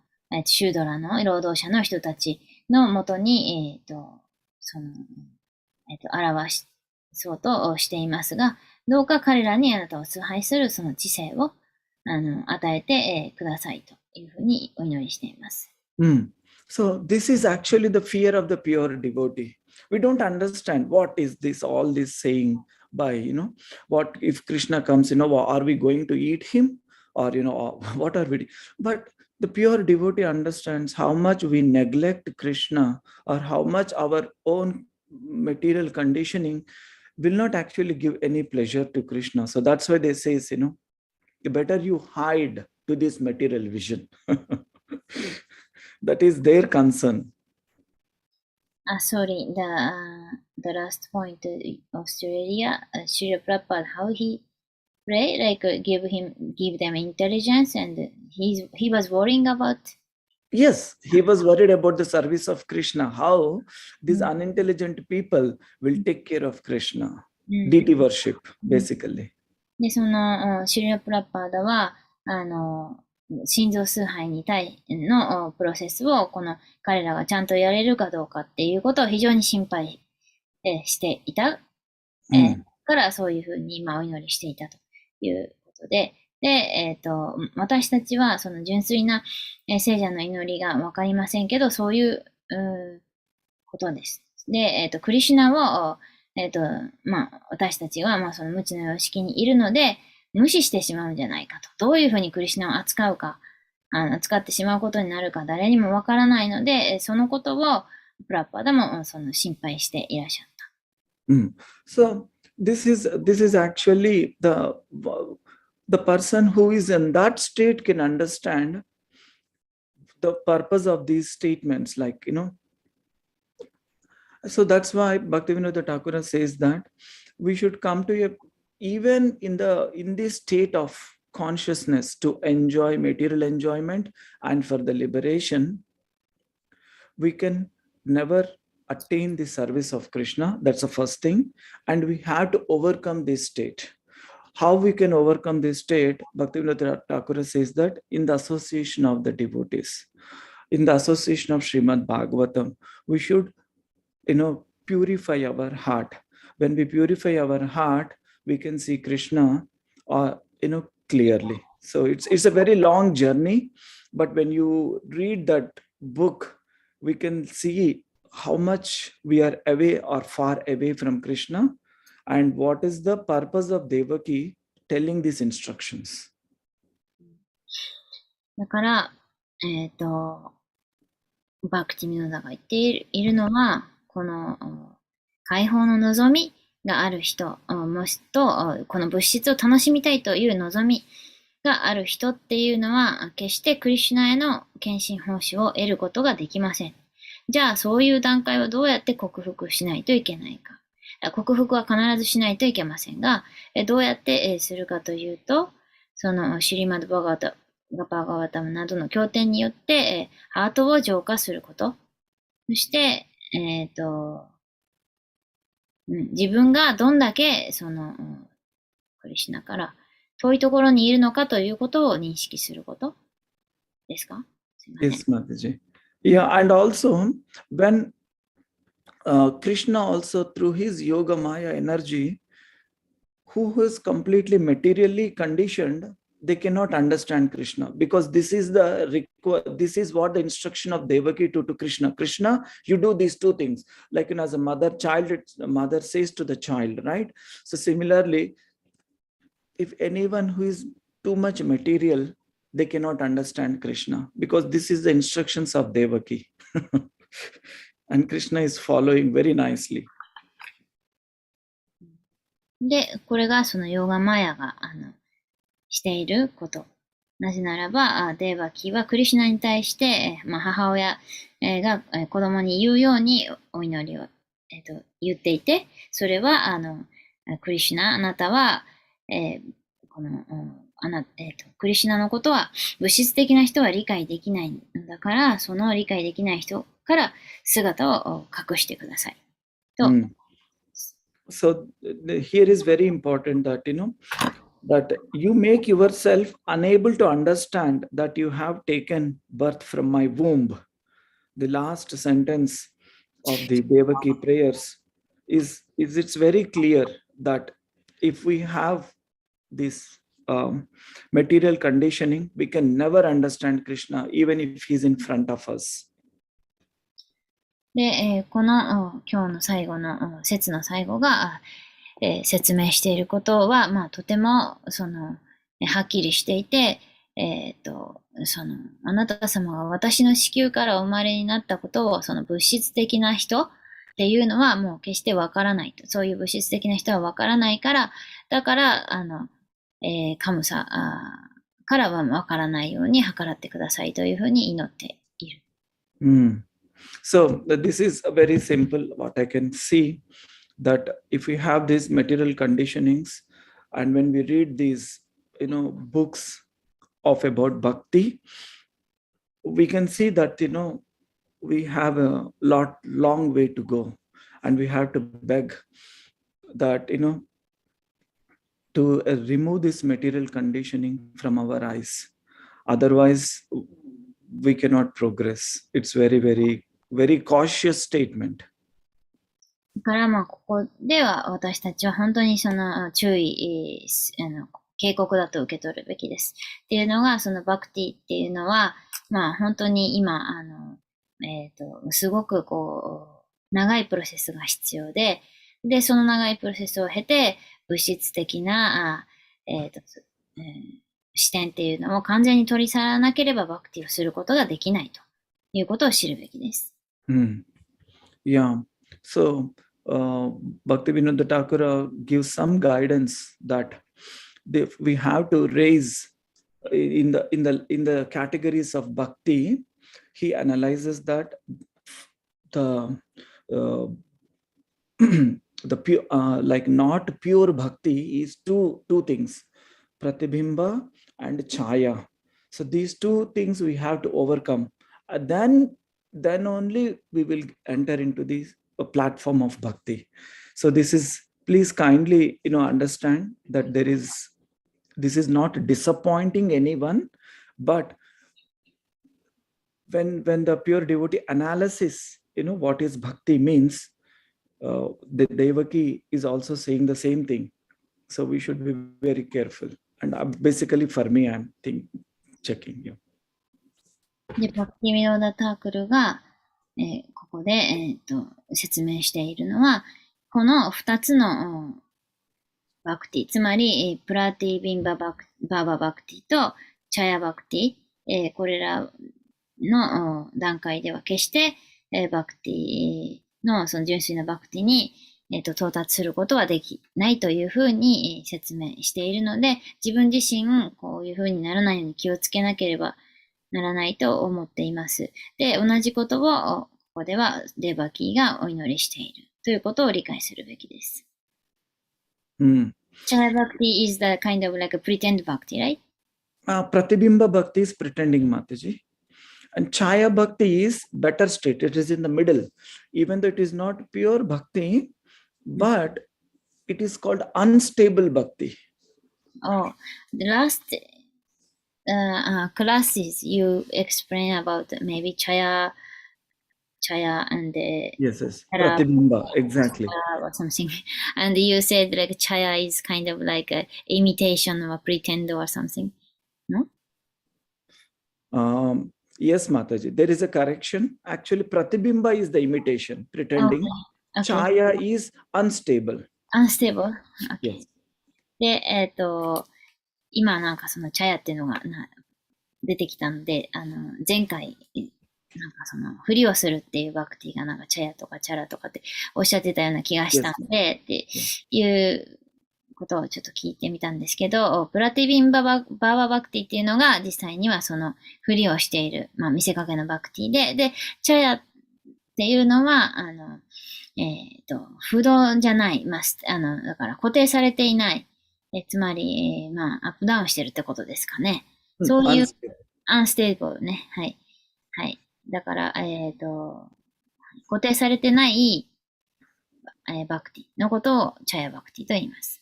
シュードラの労働者の人たちのもとに、表そうとしていますが、どうか彼らにあなたを崇拝するその知性を与えてくださいというふうにお祈りしています。So this is actually the fear of the pure devotee. We don't understand what is this, all this saying by, what if Krishna comes, are we going to eat him? or what are we? But the pure devotee understands how much we neglect Krishna, or how much our own material conditioning will not actually give any pleasure to Krishna. So that's why they say, better you hide to this material vision. That is their concern. Sorry, the last point, Australia, Srila Prabhupada, how he pray, like give them intelligence, and he was worrying about. Yes, he was worried about the service of Krishna, how these unintelligent people will take care of Krishna. Deity worship, basically. で、その、シリラ・プラッパーダは、心臓崇拝に対のプロセスを、この彼らがちゃんとやれるかどうかっていうことを非常に心配していた。からそういうふうに今お祈りしていたということで、で、私たちはその純粋な聖者の祈りがわかりませんけど、そういうことです。で、クリシュナを、私たちは、その無知の様式にいるので、無視してしまうんじゃないかと。どういうふうにクリシュナを扱うか、扱ってしまうことになるか、誰にもわからないので、そのことを、プラッパーダもその心配していらっしゃった。So, this is actually the person who is in that state can understand the purpose of these statements, like, so that's why Bhaktivinoda Thakur says that we should come to even in this state of consciousness to enjoy material enjoyment and for the liberation, we can never attain the service of Krishna. That's the first thing. And we have to overcome this state. How we can overcome this state? Bhaktivinoda Thakur says that in the association of the devotees, in the association of Srimad Bhagavatam, we should purify our heart. When we purify our heart, we can see Krishna clearly. So it's a very long journey, but when you read that book, we can see how much we are away or far away from Krishna, and what is the purpose of Devaki telling these instructions. だから、バクティミノダが言っているのは、この解放の望みがある人、もしと、この物質を楽しみたいという望みがある人っていうのは、決してクリシュナへの献身奉仕を得ることができません。じゃあ、そういう段階をどうやって克服しないといけないか。克服は必ずしないといけませんが、どうやってするかというと、そのシュリマド・バガワタムなどの経典によって、ハートを浄化すること。そして、自分がどんだけそのクリシュナから遠いところにいるのかということを認識することですか？Yes, Mataji. Yeah, and also when Krishna also through his yoga maya energy, who is completely materially conditioned, they cannot understand Krishna, because this is what the instruction of Devaki to Krishna. Krishna, you do these two things. Like as a mother says to the child, right? So similarly, if anyone who is too much material, they cannot understand Krishna, because this is the instructions of Devaki. And Krishna is following very nicely. で、これがそのヨガマヤがしていること。なぜならば、デーバキはクリシュナに対して、母親が子供に言うようにお祈りを、言っていて、それはクリシュナ、あなたは、クリシュナのことは物質的な人は理解できないんだから、その理解できない人から姿を隠してください。と。So here is very important that that you make yourself unable to understand that you have taken birth from my womb. The last sentence of the Devaki prayers is it's very clear that if we have this material conditioning, we can never understand Krishna, even if he's in front of us. で、この今日の最後の節の最後が、説明していることは、とてもはっきりしていて、あなた様が私の子宮からお生まれになったことを、その物質的な人っていうのはもう決してわからないと。そういう物質的な人はわからないから、だから、カムサからはわからないように計らってくださいというふうに祈っている。So this is a very simple, what I can see, that if we have these material conditionings, and when we read these, books of about bhakti, we can see that, we have a long way to go, and we have to beg that, to remove this material conditioning from our eyes. Otherwise, we cannot progress. It's very, very, very cautious statement. だからまあここでは私たちは本当にその注意、警告だと受け取るべきです。っていうのが、そのバクティっていうのは、まあ本当に今、すごくこう、長いプロセスが必要で、で、その長いプロセスを経て、物質的な、視点っていうのを完全に取り去らなければバクティをすることができないということを知るべきです。Yeah. So, Bhaktivinoda Thakur gives some guidance that we have to raise in the categories of bhakti. He analyzes that the the pure, like not pure bhakti is two things, pratibimba and chaya. So these two things we have to overcome, then only we will enter into this platform of bhakti. So this is, please kindly understand that this is not disappointing anyone, but when the pure devotee analysis what is bhakti means, the Devaki is also saying the same thing. So we should be very careful. And basically for me, I'm checking you. で、バクティミローダ・タークルが、ここで、説明しているのは、この2つのバクティ、つまり、プラティビンバ・バーバ・バクティとチャヤ・バクティ、これらの段階では決して、バクティのその純粋なバクティに、到達することはできないというふうに説明しているので、自分自身こういうふうにならないように気をつけなければならないと思っています。で、同じことをここではデバキーがお祈りしているということを理解するべきです。Chaya Bhakti is the kind of like a pretend bhakti, right? Pratibimba Bhakti is pretending, Mataji. And Chaya Bhakti is better state. It is in the middle. Even though it is not pure Bhakti, but it is called unstable Bhakti. Oh, the last classes you explain about maybe Chaya and yes, Pratibimba, exactly. Or something. And you said like Chaya is kind of like a imitation or pretend or something. No? Yes, Mataji. There is a correction. Actually, Pratibimba is the imitation, pretending. Okay. Chaya is unstable. Unstable? Okay. Yes. で、今なんかそのチャヤっていうのが出てきたので、前回、なんかその、ふりをするっていうバクティがなんかチャヤとかチャラとかっておっしゃってたような気がしたので、っていうことをちょっと聞いてみたんですけど、プラティビンバーババクティっていうのが実際にはその、ふりをしている、まあ見せかけのバクティで、チャヤっていうのは、不動じゃない、まあ、だから固定されていない、つまり、まあ、アップダウンしてるってことですかね。そういう、アンステーブルね。はい。はい。だから、固定されてない、バクティのことをチャヤバクティと言います。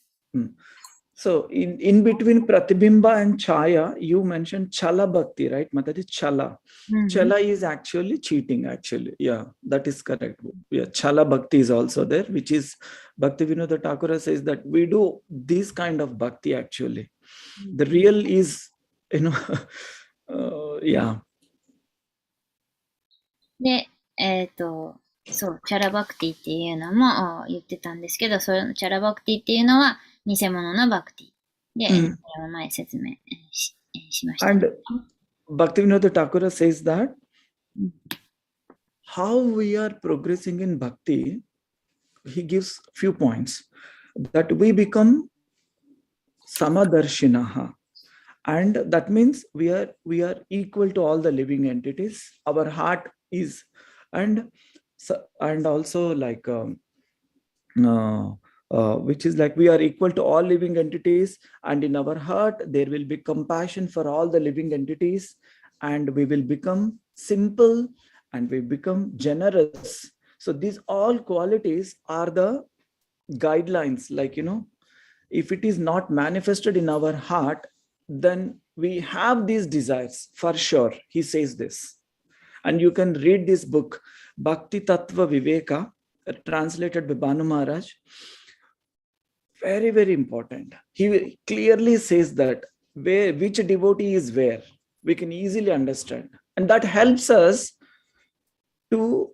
So, in between Pratibimba and Chaya, you mentioned Chala Bhakti, right? Mataji, Chala. Chala is actually cheating, actually. Yeah, that is correct. Yeah, Chala Bhakti is also there, which is, Bhaktivinoda Thakur says that we do this kind of Bhakti, actually. The real is, yeah. で、そう、チャラバクティっていうのも言ってたんですけど、そのチャラバクティっていうのは偽物のバクティで、それを前説明しました。 And Bhaktivinoda Thakura says that how we are progressing in bhakti, he gives few points that we become samadarshinaha, and that means we are equal to all the living entities. Our heart is, and also like which is like we are equal to all living entities, and in our heart there will be compassion for all the living entities, and we will become simple, and we become generous. So these all qualities are the guidelines, like if it is not manifested in our heart, then we have these desires for sure. He says this, and you can read this book, Bhakti Tattva Viveka, translated by Banu Maharaj. Very, very important. He clearly says that which devotee is where, we can easily understand, and that helps us to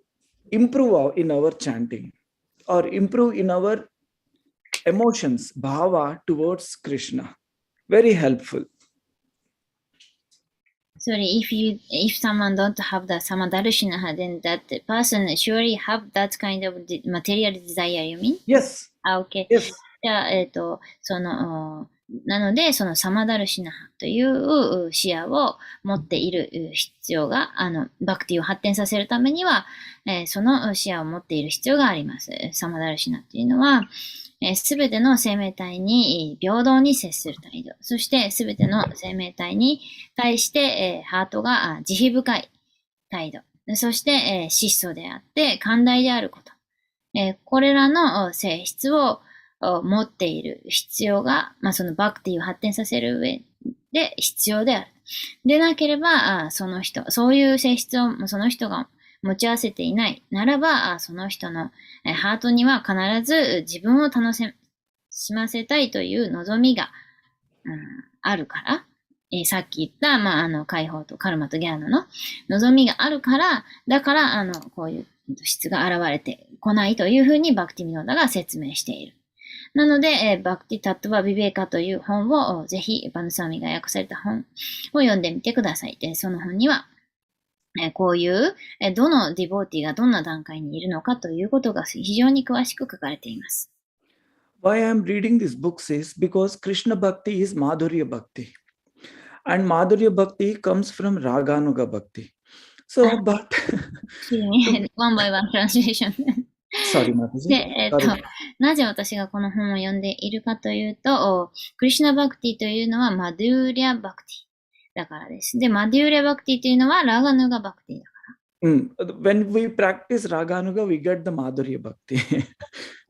improve in our chanting, or improve in our emotions, bhava towards Krishna. Very helpful. Sorry, if someone don't have the samadarshina, then that person surely have that kind of material desire, you mean? Yes. Okay. Yes. じゃあ、なので、そのサマダルシナハという視野を持っている必要が、バクティを発展させるためには、その視野を持っている必要があります。サマダルシナというのは、すべての生命体に平等に接する態度。そして、すべての生命体に対して、ハートが慈悲深い態度。そして、質素であって寛大であること。これらの性質を持っている必要が、そのバクティを発展させる上で必要である。でなければ、そういう性質をその人が持ち合わせていないならば、その人のハートには必ず自分を楽しませたいという望みが、あるから、さっき言った、解放とカルマとギャーナの望みがあるから、だから、こういう質が現れてこないというふうにバクティミノダが説明している。なので、バクティタットワビベーカという本をぜひバヌサミが訳された本を読んでみてください。で、その本には、こういう、どのディボーティがどんな段階にいるのかということが非常に詳しく書かれています。Why I am reading this book is because Krishna Bhakti is Madhurya Bhakti. And Madhurya Bhakti comes from Raganuga Bhakti. So, but... one by one translation. Sorry, Mataji. で、なぜ私がこの本を読んでいるかというと、クリシュナバクティというのはマデューリャバクティだからです。で、マデューリャバクティというのはラガヌガバクティだから。When we practice Raganuga, we get the Madhurya Bhakti.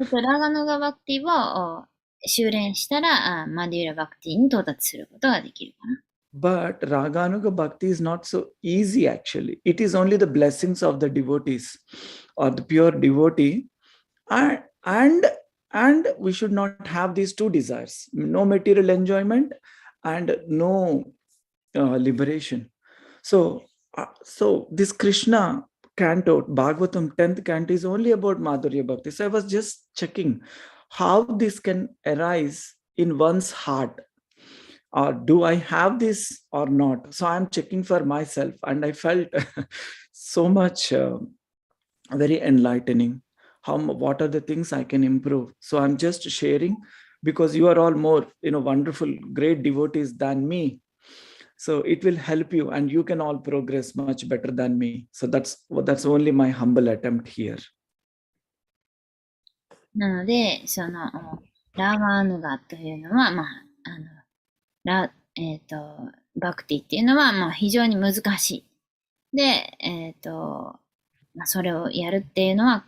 ラガヌガバクティを修練したら、マデューリャバクティに到達することができるかな。But Raganuga Bhakti is not so easy actually. It is only the blessings of the devotees or the pure devotee. And we should not have these two desires. No material enjoyment and no liberation. So this Krishna canto, Bhagavatam 10th canto is only about Madhurya Bhakti. So I was just checking how this can arise in one's heart. Or do I have this or not? So I'm checking for myself, and I felt so much very enlightening. What are the things I can improve? So I'm just sharing because you are all more, wonderful, great devotees than me. So it will help you, and you can all progress much better than me. So that's only my humble attempt here. なので、ラガーヌガというのは、バクティっていうのは、非常に難しい。で、それをやるっていうのは、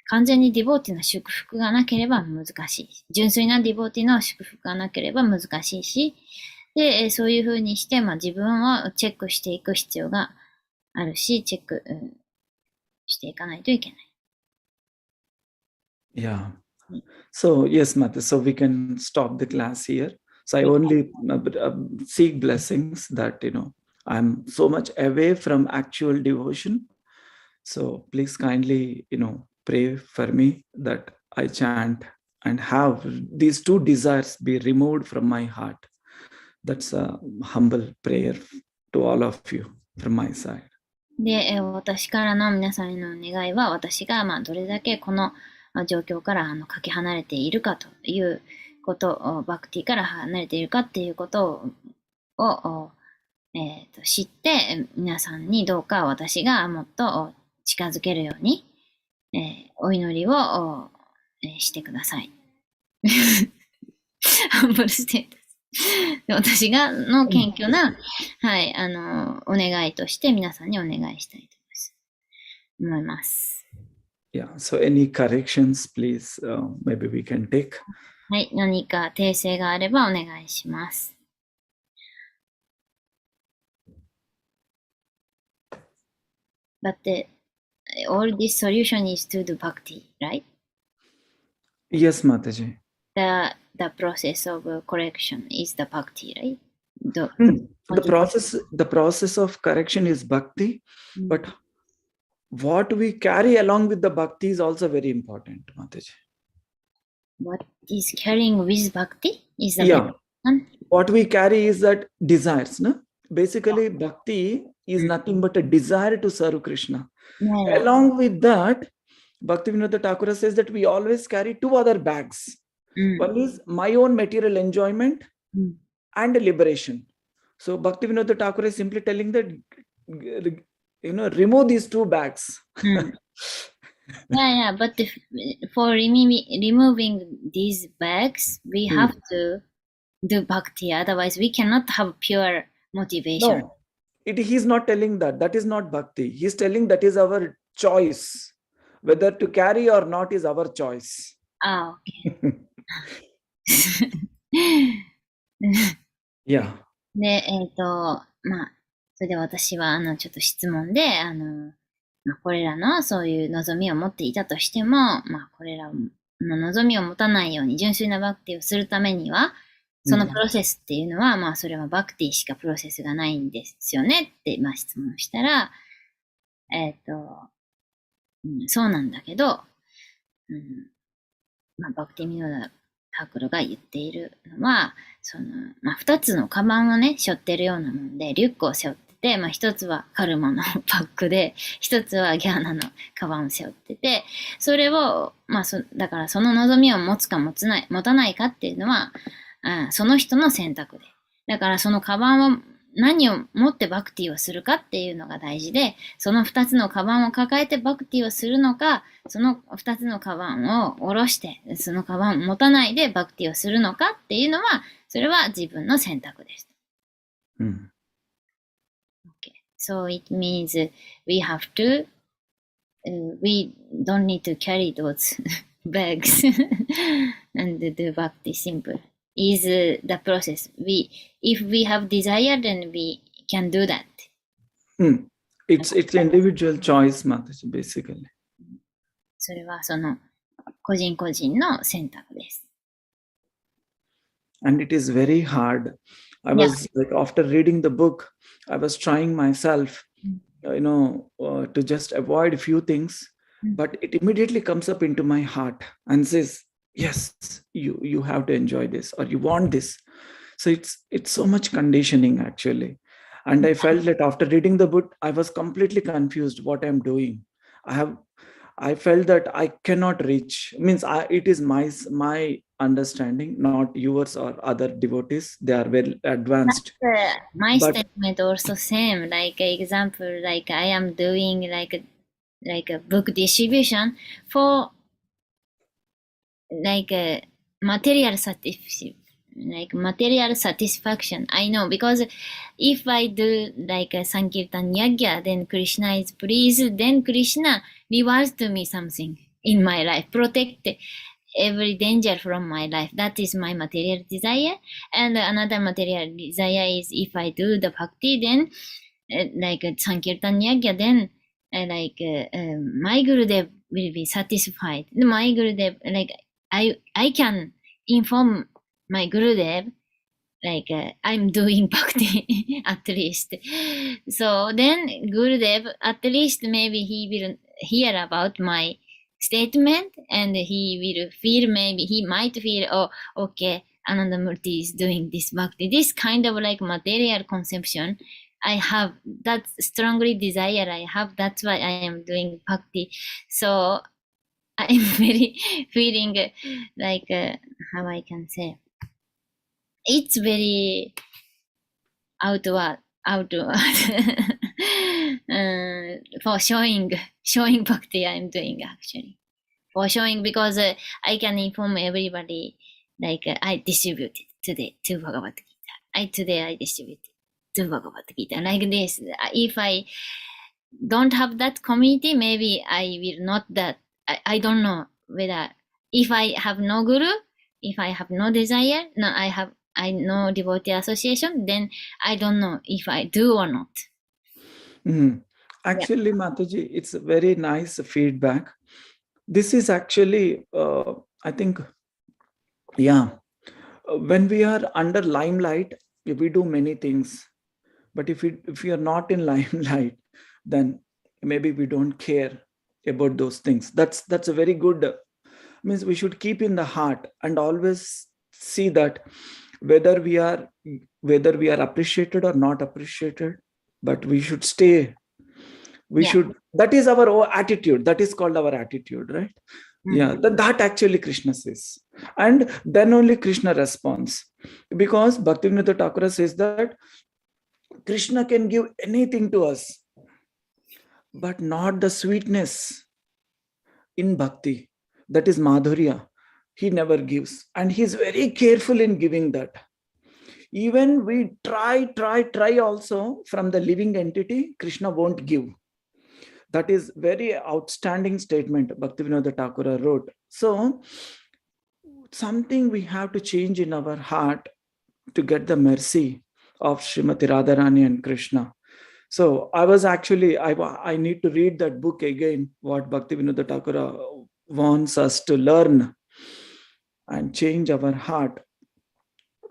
完全にディボーティの祝福がなければ難しい。純粋なディボーティの祝福がなければ難しいし、で、そういうふうにして、自分をチェックしていく必要があるし、チェック、していかないといけない。Yeah. So, yes, Mata, so we can stop the class here. So I only seek blessings that, I'm so much away from actual devotion. So please kindly, pray for me that I chant and have these two desires be removed from my heart. That's a humble prayer to all of you from my side. で、私からの皆さんへの願いは、私がどれだけこの状況からかけ離れているかということを、バクティから離れているかっていうことを、知って、皆さんにどうか私がもっと近づけるように、お祈りをしてください。ハンブルステータス。私がの謙虚な、はい、お願いとして皆さんにお願いしたいと思います。Yeah, so any corrections, please, maybe we can take. はい、何か訂正があればお願いします。But all this solution is to the bhakti, right? Yes, Mataji. The process of correction is the bhakti, right? The process of correction is bhakti, but what we carry along with the bhakti is also very important, Mataji. What is carrying with bhakti is the Yeah. What we carry is that desires, no? Basically, bhakti is nothing but a desire to serve Krishna. Yeah. Along with that, Bhaktivinoda Thakur says that we always carry two other bags. One is my own material enjoyment and liberation. So Bhaktivinoda Thakur is simply telling that, remove these two bags. Yeah, but for removing these bags, we have to do bhakti. Otherwise, we cannot have pure motivation. No, he's not telling that. That is not bhakti. He's telling that is our choice. Whether to carry or not is our choice. Ah, okay. Yeah. で、それで私は、ちょっと質問で、これらのそういう望みを持っていたとしても、これらの望みを持たないように純粋なバクティをするためには、そのプロセスっていうのは、それはバクティしかプロセスがないんですよねって、質問したら、そうなんだけど、バクティミノダタクルが言っているのは、二つのカバンをね、背負ってるようなもんで、リュックを背負ってて、一つはカルマのバッグで、一つはギャーナのカバンを背負ってて、それを、だからその望みを持つか持たないかっていうのは、その人の選択で。だからそのカバンを何を持ってバクティをするかっていうのが大事で、その二つのカバンを抱えてバクティをするのか、その二つのカバンを下ろして、そのカバンを持たないでバクティをするのかっていうのは、それは自分の選択です。Okay. So it means we have to, we don't need to carry those bags and do bhakti simple. Is the process. If we have desire, then we can do that. It's individual choice, Mataji, basically. それはその個人個人の選択です。And it is very hard. I was like, after reading the book, I was trying myself, to just avoid a few things, but it immediately comes up into my heart and says, yes, you have to enjoy this or you want this. So it's so much conditioning actually. And I felt that after reading the book, I was completely confused what I'm doing. I felt that I cannot reach. It is my understanding, not yours or other devotees. They are well advanced. My statement also same. Like example, like I am doing like a book distribution for like a material satisfaction. I know because if I do like a Sankirtan Yagya, then Krishna is pleased, then Krishna rewards to me something in my life, protect every danger from my life. That is my material desire. And another material desire is if I do the bhakti, then like Sankirtan Yagya, then my Gurudev will be satisfied. My Gurudev, like I can inform my Gurudev, like I'm doing bhakti at least. So then Gurudev, at least maybe he will hear about my statement and he will feel, maybe he might feel, oh, okay, Anandamurti is doing this bhakti. This kind of like material conception, I have that strongly desire I have. That's why I am doing bhakti. So I'm very feeling like how I can say it's very outward for showing bhakti I'm doing actually. For showing because I can inform everybody like I distributed today to Bhagavad Gita. Today I distributed to Bhagavad Gita like this. If I don't have that community, maybe I will not that. I don't know whether if I have no guru, if I have no desire, no I know devotee association, then I don't know if I do or not. Actually, Mataji, it's a very nice feedback. This is actually, I think, when we are under limelight, we do many things. But if we are not in limelight, then maybe we don't care about those things. That's a very good, means we should keep in the heart and always see that whether we are appreciated or not appreciated, but we should stay. That is our attitude. That is called our attitude, right? That actually Krishna says, and then only Krishna responds, because Bhaktivinoda Thakur says that Krishna can give anything to us, but not the sweetness in bhakti. That is madhurya. He never gives, and he's very careful in giving that. Even we try also from the living entity, Krishna won't give. That is very outstanding statement Bhaktivinoda Thakur wrote. So something we have to change in our heart to get the mercy of Srimati Radharani and Krishna. So I was actually, I need to read that book again, what Bhaktivinoda Thakur wants us to learn and change our heart.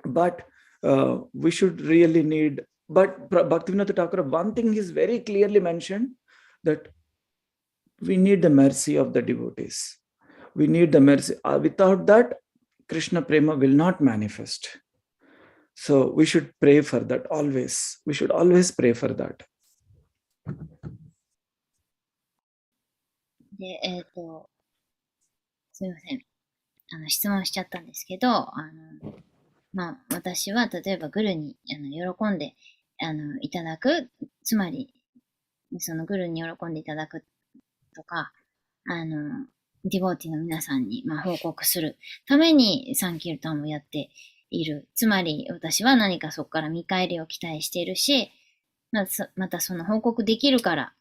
But we should really need, but Bhaktivinoda Thakur, one thing is very clearly mentioned, that we need the mercy of the devotees. We need the mercy. Without that, Krishna Prema will not manifest. So we should pray for that always. We should always pray for that. で、すみません。質問しちゃったんですけど、私は例えばグルに喜んでいただく、つまりそのグルに喜んでいただくとか、ディボーティの皆さんに報告するためにサンキルタンをやっている。つまり私は何かそこから見返りを期待しているし、またその報告できるから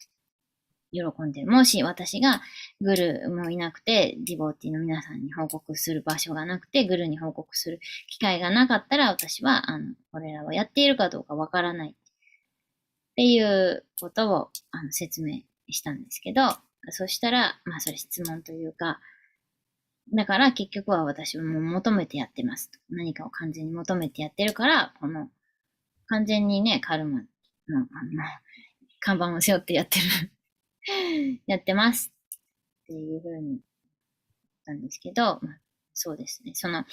喜んでる。もし私がグルもいなくて、ディボーティの皆さんに報告する場所がなくて、グルに報告する機会がなかったら、私は、これらをやっているかどうかわからないっていうことを説明したんですけど、そしたら、それ質問というか、だから結局は私はもう求めてやってますと。何かを完全に求めてやってるから、この完全にね、カルマの看板を背負ってやってる。やってますっていうふうに言ったんですけど、そうですね。その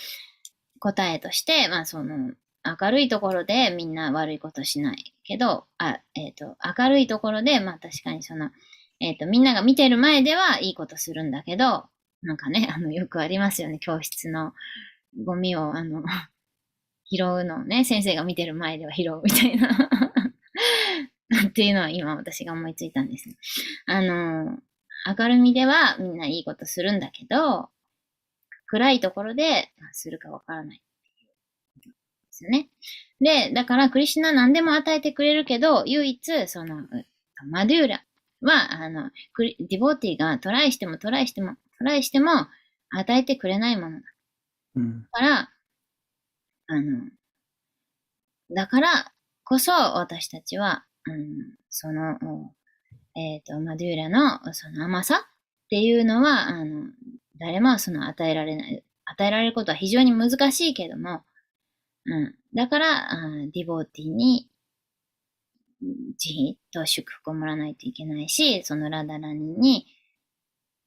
答えとして、その明るいところでみんな悪いことしないけど、明るいところで、確かにその、みんなが見てる前ではいいことするんだけど、なんかね、よくありますよね。教室のゴミを、拾うのをね、先生が見てる前では拾うみたいな。っていうのは今私が思いついたんです。明るみではみんないいことするんだけど、暗いところでするかわからない。ですよね。で、だからクリシュナ何でも与えてくれるけど、唯一、その、マドゥーラは、ディボーティがトライしても与えてくれないものだ。から、だからこそ私たちは、その、マドゥーラのその甘さっていうのは、誰もその与えられることは非常に難しいけども、だから、ディボーティに、慈悲と祝福をもらわないといけないし、そのラダラニに、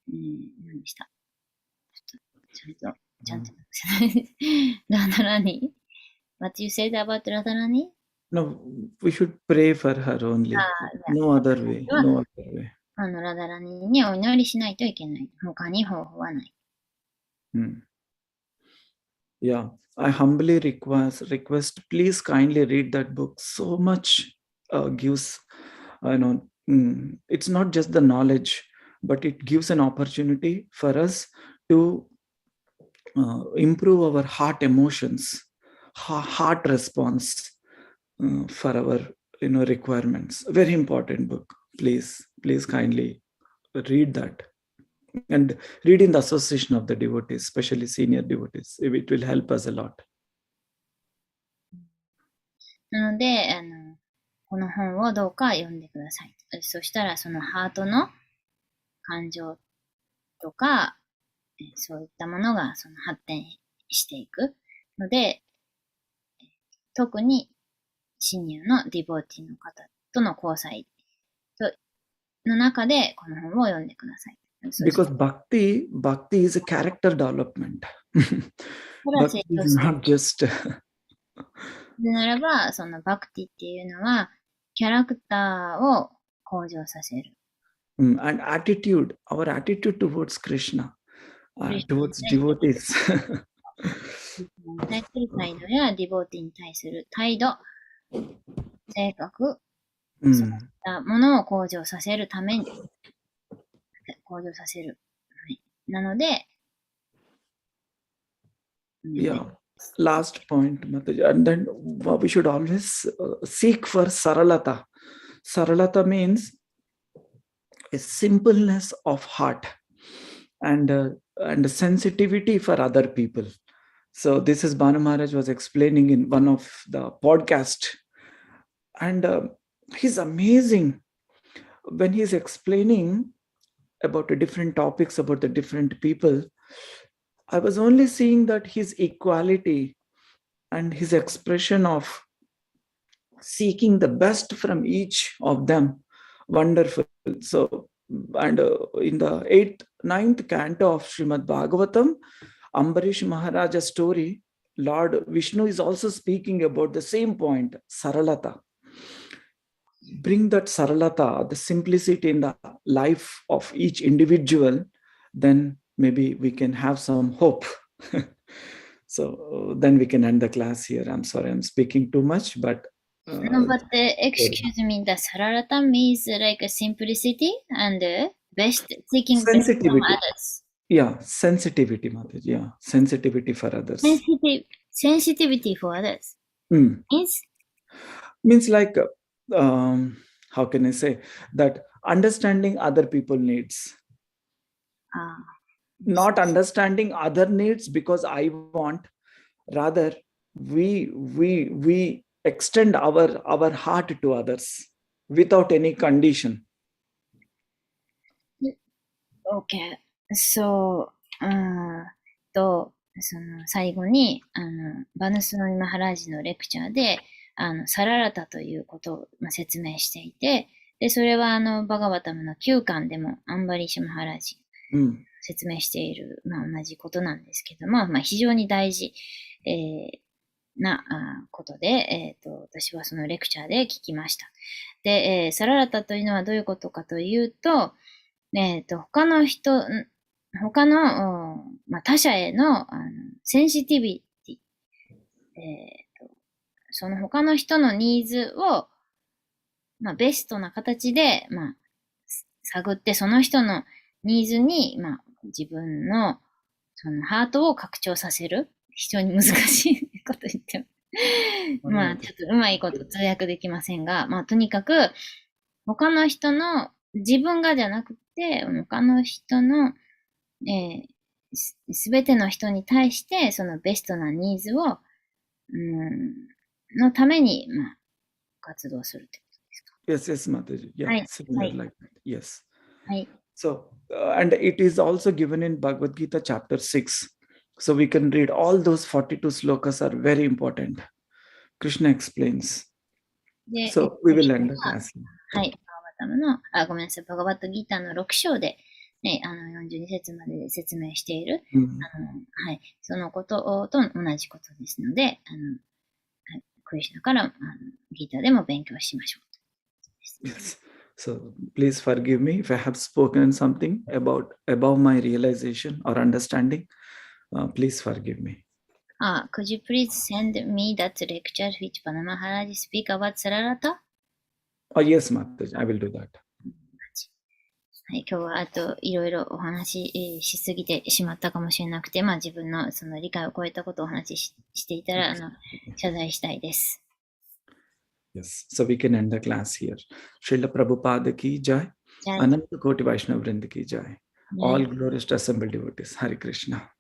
何でした。ちゃんとちゃんとラダラニ What you said about ラダラニ No, we should pray for her only. No other way. No other way. ラダラニにお祈りしないといけない。他に方法はない。Yeah, I humbly request, please kindly read that book. So much gives, it's not just the knowledge, but it gives an opportunity for us to improve our heart emotions, heart response for our requirements. Very important book. Please kindly read that. And read in the association of the devotees, especially senior devotees. It will help us a lot. なので、この本をどうか読んでください。そしたら、そのハートの感情とか、そういったものがその発展していくので、特にシニアのディボーティの方との交際の中で、この本を読んでください。Because bhakti is a character development. Bhakti is not just. ならば、そのバクティっていうのは、キャラクターを向上させる。And attitude, our attitude towards Krishna, towards devotees. 対する態度やディボーティに対する態度、性格、そういったものを向上させるために、向上させる。はい、なので、Yeah. Last point, Mataji. And then we should always seek for saralata. Saralata means a simpleness of heart and sensitivity for other people. So this is Banu Maharaj was explaining in one of the podcast, and he's amazing when he's explaining about the different topics, about the different people. I was only seeing that his equality and his expression of seeking the best from each of them, wonderful. So, and in the 9th canto of Srimad Bhagavatam, Ambarish Maharaja's story, Lord Vishnu is also speaking about the same point, Saralata. Bring that Saralata, the simplicity in the life of each individual, then maybe we can have some hope. So then we can end the class here. I'm sorry, I'm speaking too much, but... but excuse me, the Saralata means like a simplicity and best seeking best from others. Yeah, sensitivity, Mataji. Yeah, sensitivity for others. Sensitivity for others. Means like, how can I say that understanding other people's needs. Not understanding other needs because I want, rather we extend our heart to others without any condition. Okay. So, その最後にバヌスノイマハラージのレクチャーでサララタということを、説明していて、でそれはバガバタムの9巻でもアンバリシュマハラージ説明している、同じことなんですけども、非常に大事、なことで、私はそのレクチャーで聞きました。で、サララタというのはどういうことかというと、他の他者への、センシティビティ、その他の人のニーズを、ベストな形で、探って、その人のニーズに、自分の、そのハートを拡張させる。非常に難しいこと言っても。ちょっとうまいこと通訳できませんが、とにかく、他の人の、自分がじゃなくて、他の人の、すべての人に対して、そのベストなニーズを、のために、活動するってことですか。Yes, Mataji. Yeah, similar like that. Yes. はい。So, and it is also given in Bhagavad Gita chapter 6. So we can read all those 42 slokas are very important. Krishna explains. So we will end the class. はい。バガバタムの、ごめんなさい。バガバットギターの6章でね、42節までで説明している、 Mm. はい、そのことと同じことですので、はい、クリシュナからギーターでも勉強しましょう。 Yes. So please forgive me if I have spoken something about above my realization or understanding. Please forgive me. Could you please send me that lecture which Pana Maharaj speak about Sararata? Oh, yes, Mataji, I will do that. はい、今日はあといろいろお話ししすぎてしまったかもしれなくて、自分のその理解を超えたことをお話ししていたら、謝罪したいです。Yes. So we can end the class here. Srila Prabhupada ki jai. Jai. Ananta Koti Vaishnava Vrinda ki jai. Jai. All glorious to assembled devotees. Hare Krishna.